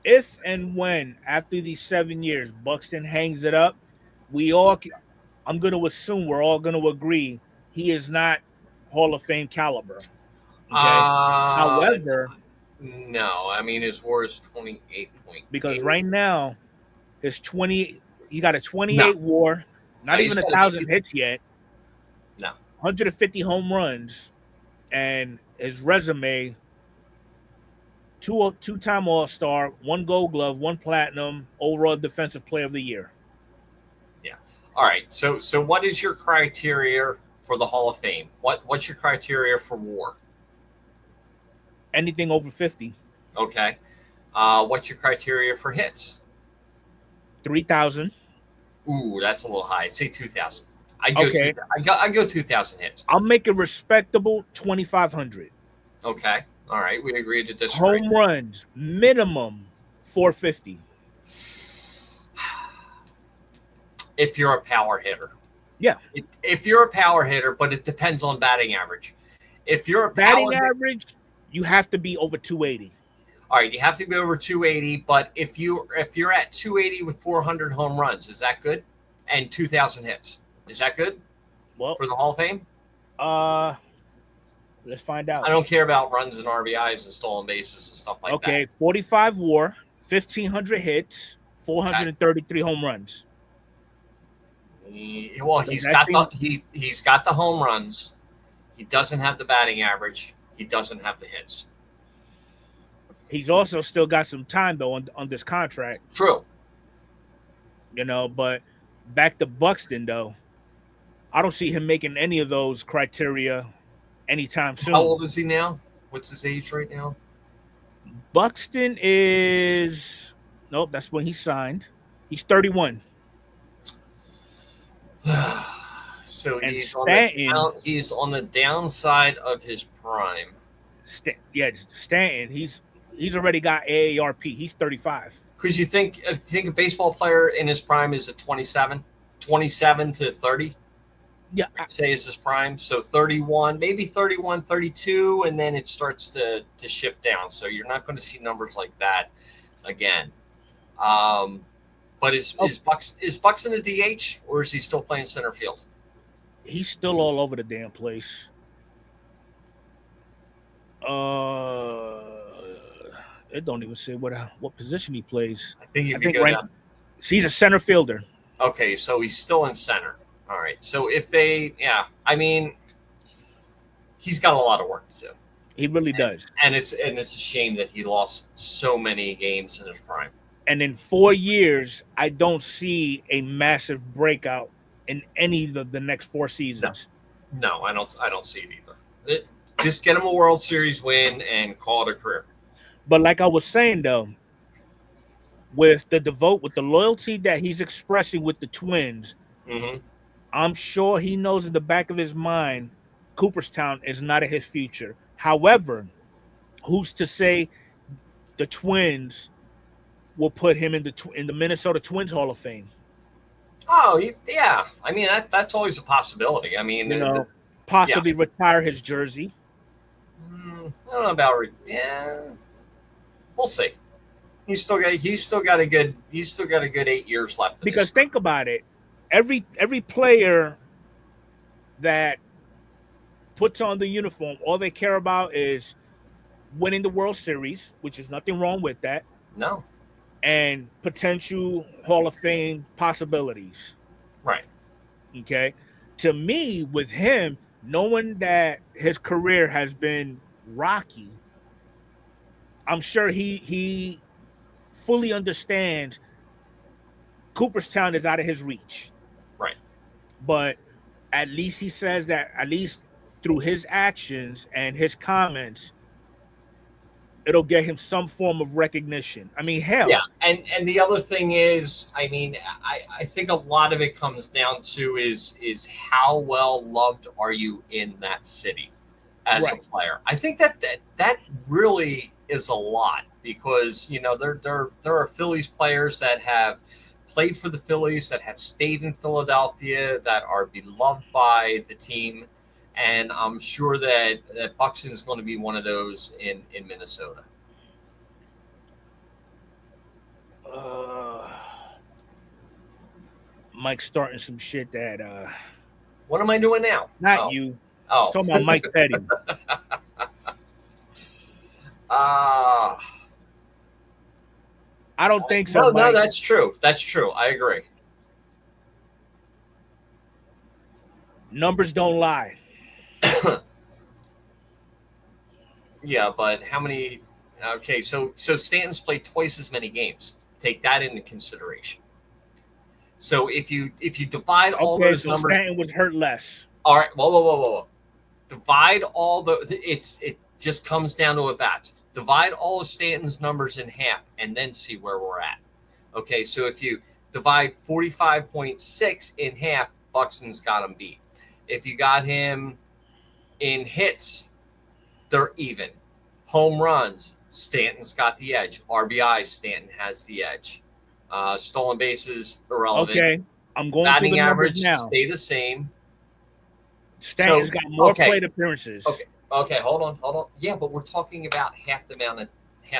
if and when after these 7 years, Buxton hangs it up, we all, I'm going to assume we're all going to agree he is not Hall of Fame caliber. Okay. Uh However, no, I mean his WAR is 28.8. because right now his 20, he got a No, 28 WAR, no, not even a thousand hits yet, no. 150 home runs, and his resume: two-time All-Star, one Gold Glove, one Platinum, overall Defensive Player of the Year. Yeah. All right. So what is your criteria for the Hall of Fame? What's your criteria for WAR? Anything over 50. Okay. What's your criteria for hits? 3,000. Ooh, that's a little high. I'd say 2,000. Okay. I go 2,000 hits. I'll make it respectable 2,500. Okay. All right. We agreed to disagree. Home runs, minimum 450. If you're a power hitter. Yeah. If you're a power hitter, but it depends on batting average. If you're a batting average, you have to be over 280. All right, you have to be over 280, but if you're at 280 with 400 home runs, is that good? And 2,000 hits, is that good? Well, for the Hall of Fame? Let's find out. I don't care about runs and RBIs and stolen bases and stuff like that. Okay, 45 WAR, 1,500 hits, 433 home runs. He's got the home runs. He doesn't have the batting average. He doesn't have the hits. He's also still got some time though on this contract. True. But back to Buxton though, I don't see him making any of those criteria anytime soon. How old is he now? What's his age right now? Buxton is that's when he signed. He's 31. So and he's on the downside of his prime. Stanton, he's already got AARP. He's 35. Because you think a baseball player in his prime is at 27 to 30? Yeah. Say is his prime. So 31, maybe 31, 32, and then it starts to shift down. So you're not going to see numbers like that again. But is Buxton a DH, or is he still playing center field? He's still all over the damn place. It don't even say what position he plays. I think down. He's a center fielder. Okay, so he's still in center. All right. So he's got a lot of work to do. He really does. And it's a shame that he lost so many games in his prime. And in 4 years, I don't see a massive breakout in any of the next 4 seasons. No, I don't see it either. Just get him a World Series win and call it a career. But like I was saying though, with the loyalty that he's expressing with the Twins, I'm sure he knows in the back of his mind, Cooperstown is not in his future. However, who's to say the Twins will put him in the Minnesota Twins Hall of Fame? Oh, yeah. I mean, that's always a possibility. I mean, possibly retire his jersey. I don't know about we'll see. He's still got a good 8 years left. Because think about it, every player that puts on the uniform, all they care about is winning the World Series, which is nothing wrong with that. No. And potential Hall of Fame possibilities. Right. Okay. To me, with him, knowing that his career has been rocky, I'm sure he fully understands Cooperstown is out of his reach. Right. But at least he says that, at least through his actions and his comments, it'll get him some form of recognition. I mean, hell. Yeah, and the other thing is, I mean, I think a lot of it comes down to is how well loved are you in that city as a player. I think that really is a lot because there are Phillies players that have played for the Phillies, that have stayed in Philadelphia, that are beloved by the team, and I'm sure that Buxton is going to be one of those in Minnesota. Mike's starting some shit that What am I doing now? not you. Oh, Talking about Mike Petty. I don't think so. No, that's true. That's true. I agree. Numbers don't lie. Yeah, but how many? Okay, so Stanton's played twice as many games. Take that into consideration. So if you divide all those numbers, Stanton was hurt less. All right, whoa. Divide all it just comes down to a bat. Divide all of Stanton's numbers in half and then see where we're at. Okay, so if you divide 45.6 in half, Buxton's got him beat. If you got him in hits, they're even. Home runs, Stanton's got the edge. RBI, Stanton has the edge. Stolen bases, irrelevant. Okay, I'm going batting through the average now. Stay the same. Stanton's got more plate appearances. Okay, hold on. Yeah, but we're talking about half the amount of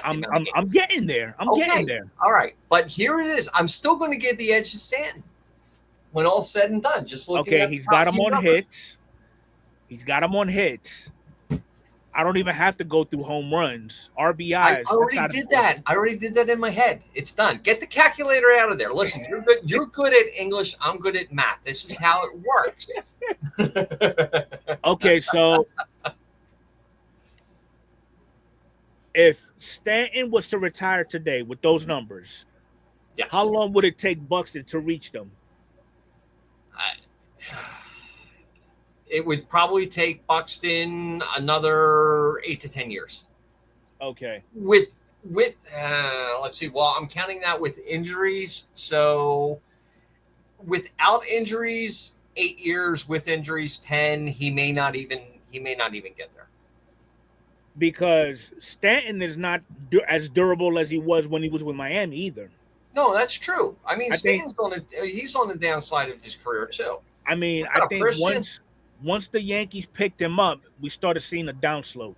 I'm getting there. I'm getting there. All right, but here it is. I'm still going to give the edge to Stanton when all's said and done. Just looking at he's got him on hits. He's got him on hits. I don't even have to go through home runs, RBIs. I already did that. I already did that in my head. It's done. Get the calculator out of there. Listen, you're good. You're good at English. I'm good at math. This is how it works. Okay, so if Stanton was to retire today with those numbers, yes. How long would it take Buxton to reach them? It would probably take Buxton another 8 to 10 years. Okay. With let's see. Well, I'm counting that with injuries. So without injuries, 8 years. With injuries, 10. He may not even get there. Because Stanton is not as durable as he was when he was with Miami either. No, that's true. I mean, Stanton's he's on the downside of his career too. I mean, I think once the Yankees picked him up, we started seeing a downslope.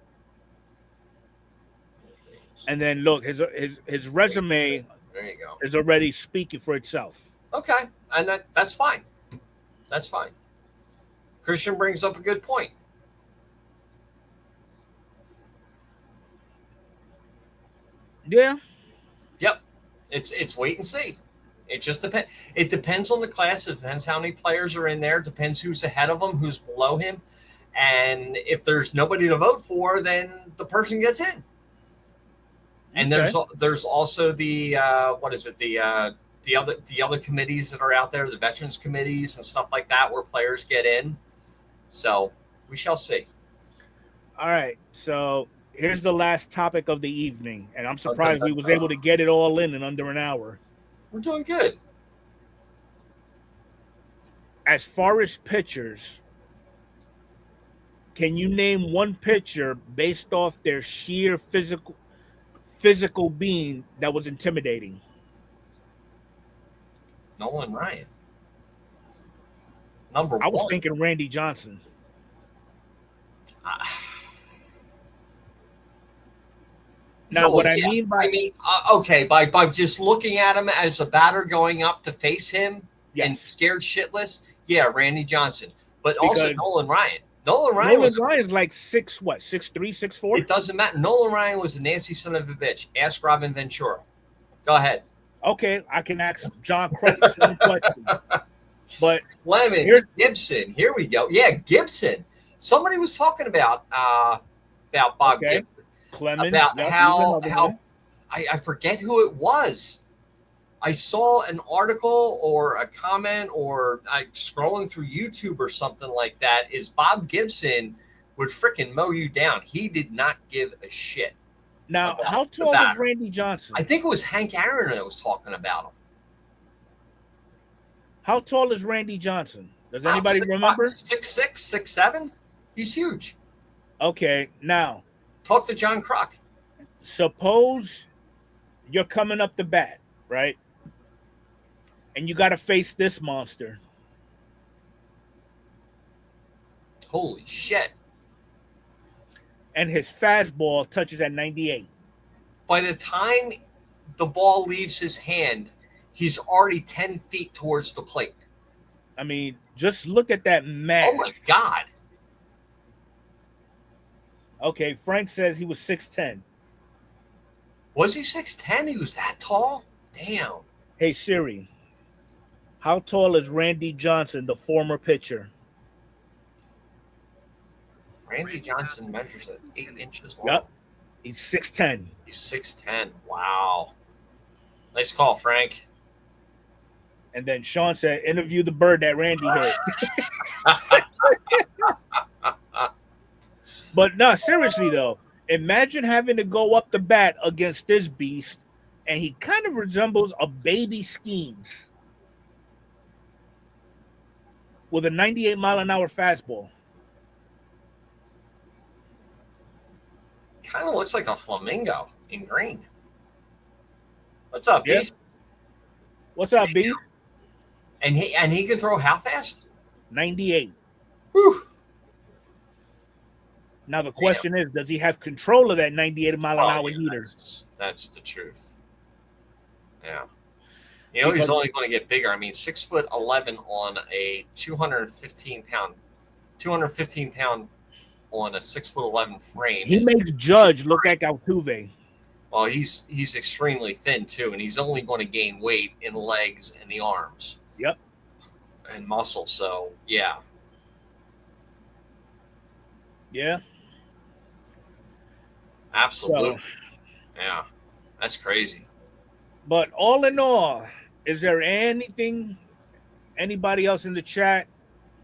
And then look, his resume there you go. is already speaking for itself. Okay, and that's fine. That's fine. Christian brings up a good point. Yeah. Yep. It's wait and see. It just depends. It depends on the class. It depends how many players are in there. It depends who's ahead of him, who's below him, and if there's nobody to vote for, then the person gets in. And there's also the the other committees that are out there, the veterans committees and stuff like that, where players get in. So we shall see. All right. So here's the last topic of the evening, and I'm surprised we was able to get it all in under an hour. We're doing good. As far as pitchers, can you name one pitcher based off their sheer physical being that was intimidating? Nolan Ryan. Number one. I was thinking Randy Johnson. Now, what I mean by by just looking at him as a batter going up to face him and scared shitless, Randy Johnson, but also Nolan Ryan. Nolan Ryan's like 6'3", 6'4"? It doesn't matter. Nolan Ryan was a nasty son of a bitch. Ask Robin Ventura. Go ahead. Okay, I can ask John Crutch the same question. But Clemens, Gibson. Here we go. Yeah, Gibson. Somebody was talking about Bob Gibson. Clemens, about how I forget who it was. I saw an article or a comment or scrolling through YouTube or something like that. Is Bob Gibson would freaking mow you down. He did not give a shit. Now, how tall is Randy Johnson? I think it was Hank Aaron that was talking about him. How tall is Randy Johnson? Does anybody remember? 6'6", 6'7". He's huge. Okay, now. Talk to John Kruk. suppose you're coming up to bat, right? And you got to face this monster. Holy shit. And his fastball touches at 98. By the time the ball leaves his hand, he's already 10 feet towards the plate. I mean, just look at that mass. Oh my God. Okay, Frank says he was 6'10". Was he 6'10"? He was that tall? Damn. Hey Siri, how tall is Randy Johnson, the former pitcher? Randy Johnson measures at 8 inches long. Yep. He's 6'10". He's 6'10". Wow. Nice call, Frank. And then Sean said, interview the bird that Randy hit. But no, seriously though, imagine having to go up the bat against this beast, and he kind of resembles a baby Skeens with a 98-mile-an-hour fastball. Kind of looks like a flamingo in green. What's up, Yeah. Beast? What's up, B? And he can throw how fast? 98. Whew. Now the question is, does he have control of that 98-mile-an-hour heater? That's the truth. Yeah. You know, he's only going to get bigger. I mean, 6'11" on a 215 pound on a 6'11" frame. He makes Judge look like Altuve. Well, he's extremely thin too, and he's only going to gain weight in the legs and the arms. Yep. And muscle. So yeah. Yeah. Absolutely. So, yeah. That's crazy. But all in all, is there anything anybody else in the chat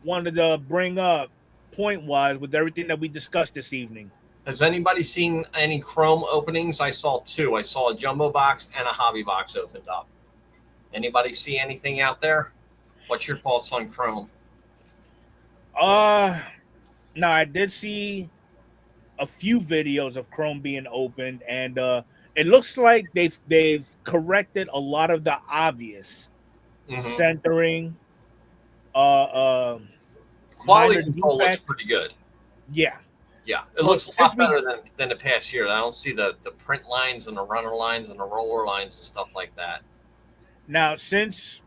wanted to bring up point-wise with everything that we discussed this evening? Has anybody seen any Chrome openings? I saw 2. I saw a jumbo box and a hobby box opened up. Anybody see anything out there? What's your thoughts on Chrome? No, I did see a few videos of Chrome being opened, and it looks like they've corrected a lot of the obvious centering. Quality control looks pretty good. Yeah. Yeah, it looks a lot better than the past year. I don't see the print lines and the runner lines and the roller lines and stuff like that. Now, since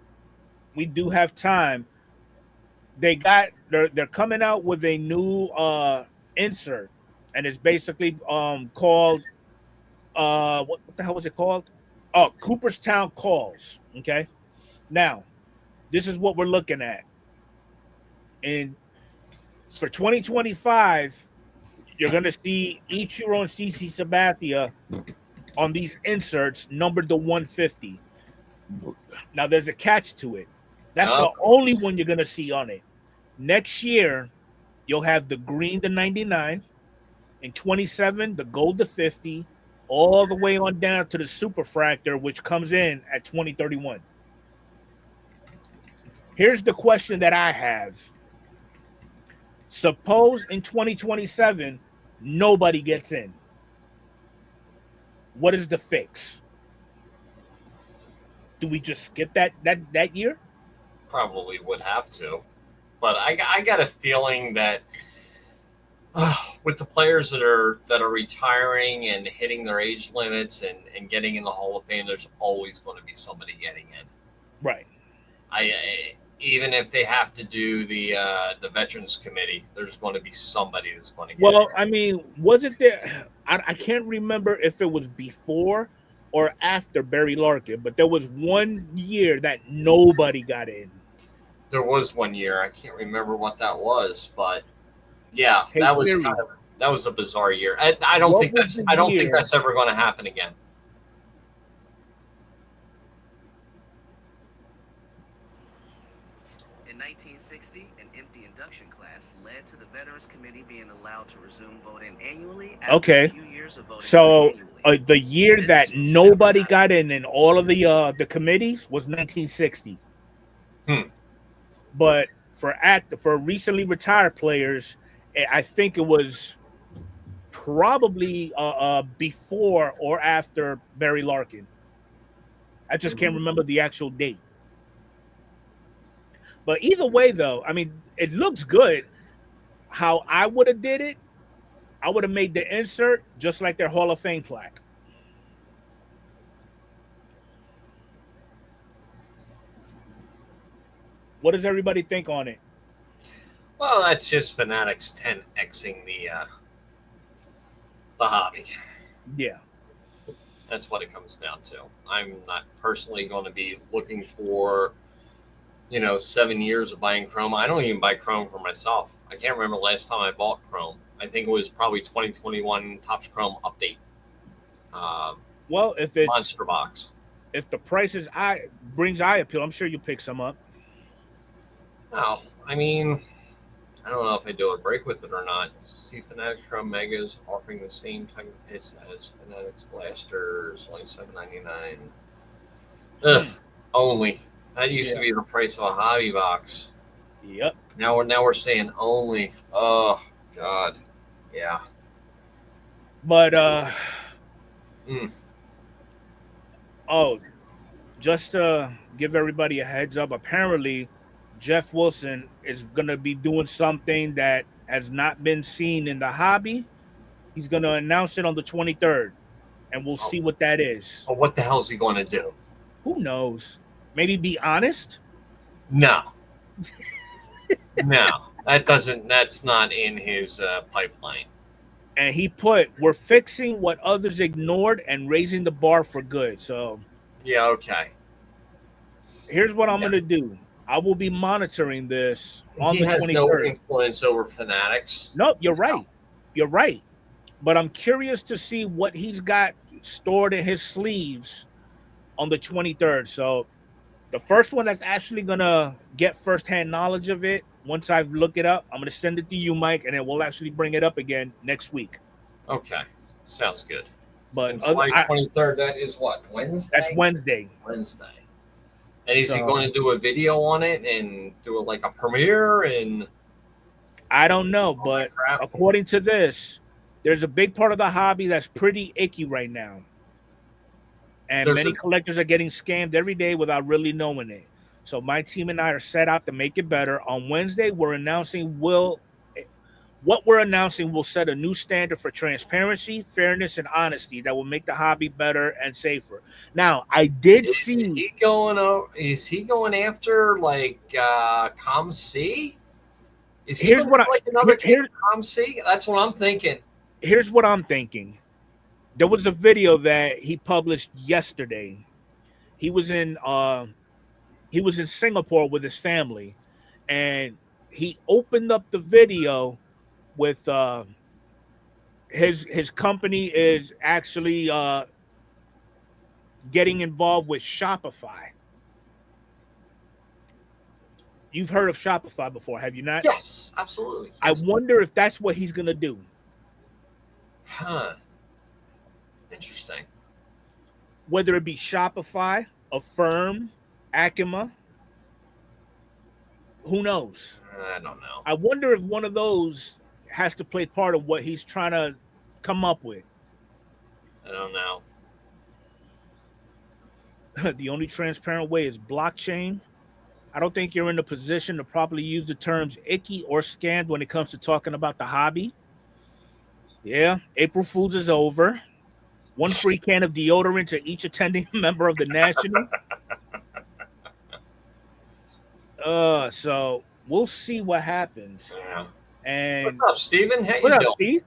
we do have time, they're coming out with a new insert, and it's basically called what the hell was it called? Oh, Cooperstown Calls. Okay. Now, this is what we're looking at. And for 2025, you're going to see Ichiro and CC Sabathia on these inserts numbered to 150. Now, there's a catch to it. That's the only one you're going to see on it. Next year, you'll have the green to 99, in 27, the gold to 50, all the way on down to the superfractor, which comes in at 2031. Here's the question that I have. Suppose in 2027, nobody gets in. What is the fix? Do we just skip that year? Probably would have to. But I got a feeling that with the players that are retiring and hitting their age limits and getting in the Hall of Fame, there's always going to be somebody getting in. Right. Even if they have to do the Veterans Committee, there's going to be somebody that's going to get Well, in. I mean, wasn't there? I can't remember if it was before or after Barry Larkin, but there was one year that nobody got in. There was one year. I can't remember what that was, but yeah, Hey, that was Siri. that was a bizarre year. I don't think that's ever going to happen again. In 1960, an empty induction class led to the Veterans Committee being allowed to resume voting annually after a few years of voting annually. The year that nobody got in all of the committees was 1960. But for recently retired players, I think it was probably before or after Barry Larkin. I just can't remember the actual date. But either way, though, I mean, it looks good. How I would have did it, I would have made the insert just like their Hall of Fame plaque. What does everybody think on it? Well, that's just Fanatics 10xing the hobby. Yeah. That's what it comes down to. I'm not personally going to be looking for, 7 years of buying Chrome. I don't even buy Chrome for myself. I can't remember the last time I bought Chrome. I think it was probably 2021 Topps Chrome update. Well, if it's Monster Box. If the price brings eye appeal, I'm sure you'll pick some up. Well, I mean, I don't know if I do a break with it or not. See, Fanatics Chrome Megas offering the same type of hits as Fanatics Blasters, only $7.99. Ugh, only. That used to be the price of a hobby box. Yep. Now we're saying only. Oh God. Yeah. But oh, just to give everybody a heads up, apparently Jeff Wilson is going to be doing something that has not been seen in the hobby. He's going to announce it on the 23rd, and we'll see what that is. Oh, what the hell is he going to do? Who knows? Maybe be honest? No. No. That's not in his pipeline. And he put, we're fixing what others ignored and raising the bar for good. So, yeah, okay. Here's what I'm going to do. I will be monitoring this on the 23rd. He has no influence over Fanatics. No, you're right. You're right. But I'm curious to see what he's got stored in his sleeves on the 23rd. So the first one that's actually going to get firsthand knowledge of it, once I look it up, I'm going to send it to you, Mike, and then we'll actually bring it up again next week. Okay. Sounds good. But July 23rd, that is what? Wednesday? That's Wednesday. Wednesday. And is he going to do a video on it and do it like a premiere? And I don't know, but according to this, there's a big part of the hobby that's pretty icky right now. And many collectors are getting scammed every day without really knowing it. So my team and I are set out to make it better. On Wednesday, what we're announcing will set a new standard for transparency, fairness, and honesty that will make the hobby better and safer. Now, I did see. Is he going after like ComC? Is he here's what like another ComC? That's what I'm thinking. Here's what I'm thinking. There was a video that he published yesterday. He was in Singapore with his family, and he opened up the video with his company is actually getting involved with Shopify. You've heard of Shopify before, have you not? Yes, absolutely. Yes. I wonder if that's what he's going to do. Huh. Interesting. Whether it be Shopify, Affirm, Acima, who knows? I don't know. I wonder if one of those has to play part of what he's trying to come up with. I don't know. The only transparent way is blockchain. I don't think you're in a position to properly use the terms icky or scammed when it comes to talking about the hobby. Yeah, April Fools is over. 1 free can of deodorant to each attending member of the National. So we'll see what happens. Yeah. And what's up, Steven? How you doing? Steve?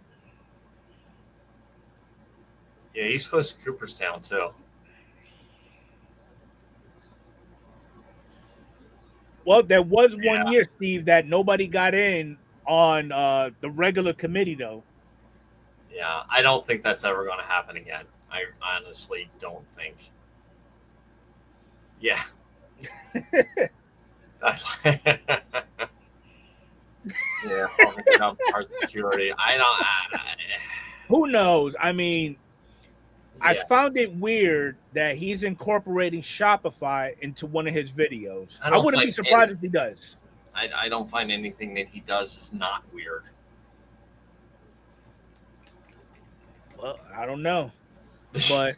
Yeah, he's close to Cooperstown too. Well, there was 1 year, Steve, that nobody got in on the regular committee, though. Yeah, I don't think that's ever going to happen again. I honestly don't think. Yeah. Yeah, jump card security. Who knows? I mean, I found it weird that he's incorporating Shopify into one of his videos. I wouldn't be surprised if he does. I don't find anything that he does is not weird. Well, I don't know, but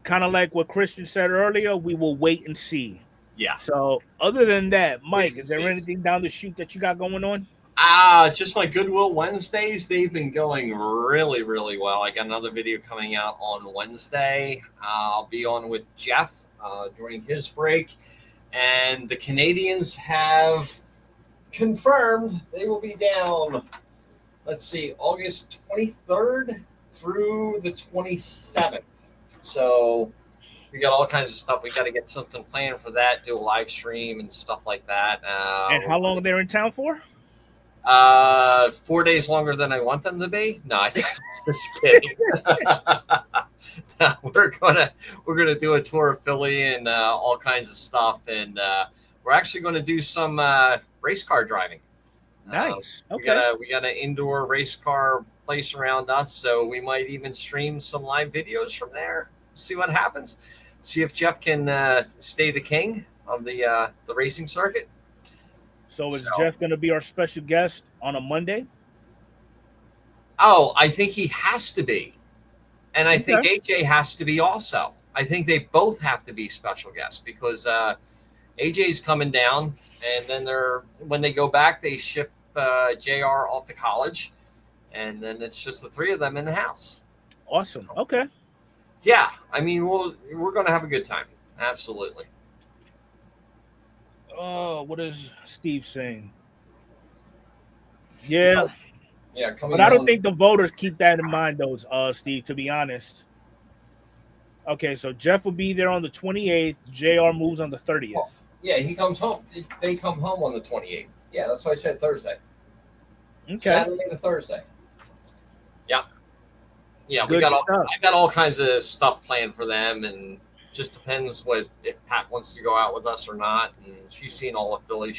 kind of like what Christian said earlier, we will wait and see. Yeah. So, other than that, Wait Mike, and is there see. anything down the chute that you got going on? Just my Goodwill Wednesdays. They've been going really, really well. I got another video coming out on Wednesday. I'll be on with Jeff during his break. And the Canadians have confirmed they will be down, let's see, August 23rd through the 27th. So we got all kinds of stuff. We got to get something planned for that, do a live stream and stuff like that. And how long they're in town for? 4 days longer than I want them to be. No, I'm just kidding. No, we're gonna do a tour of Philly and all kinds of stuff, and we're actually going to do some race car driving. Nice. Okay. We got an indoor race car place around us, so we might even stream some live videos from there. See what happens. See if Jeff can stay the king of the racing circuit. So is Jeff going to be our special guest on a Monday? Oh, I think he has to be. And I think AJ has to be also. I think they both have to be special guests because AJ's coming down, and then when they go back, they ship JR off to college, and then it's just the three of them in the house. Awesome. Okay. Yeah, I mean, we're going to have a good time. Absolutely. Oh, what is Steve saying? Yeah. Yeah, but I don't think the voters keep that in mind, though, Steve, to be honest. Okay, so Jeff will be there on the 28th. JR moves on the 30th. Oh, yeah, he comes home. They come home on the 28th. Yeah, that's why I said Thursday. Okay. Saturday to Thursday. Yeah. Yeah, I got all kinds of stuff planned for them, and just depends if Pat wants to go out with us or not. And she's seen all of Philly.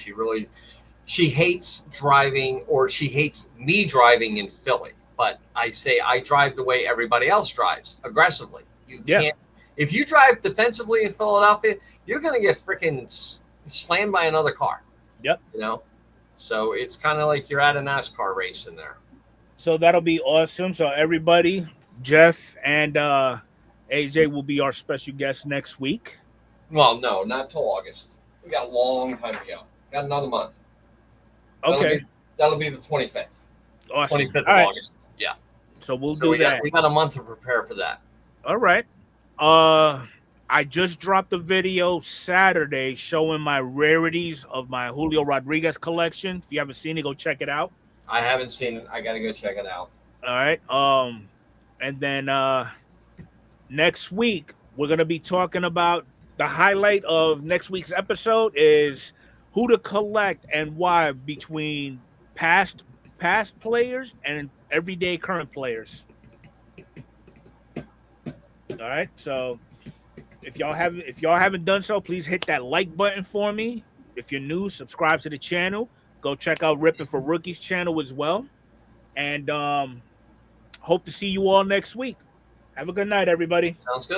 She hates driving, or she hates me driving in Philly. But I say I drive the way everybody else drives, aggressively. You can't. If you drive defensively in Philadelphia, you're going to get freaking slammed by another car. Yep. You know? So it's kind of like you're at a NASCAR race in there. So that'll be awesome. So everybody, Jeff and AJ will be our special guest next week. Well, no, not till August. We got a long time to go. Got another month. Okay. That'll be the 25th. Awesome. 25th of August. Yeah. So we'll do that. We got a month to prepare for that. All right. I just dropped a video Saturday showing my rarities of my Julio Rodriguez collection. If you haven't seen it, go check it out. I haven't seen it. I got to go check it out. All right. And then next week we're going to be talking about the highlight of next week's episode is who to collect and why between past players and everyday current players. All right, so if y'all haven't done so, please hit that like button for me. If you're new, subscribe to the channel. Go check out Rippin' for Rookies channel as well. And hope to see you all next week. Have a good night, everybody. Sounds good.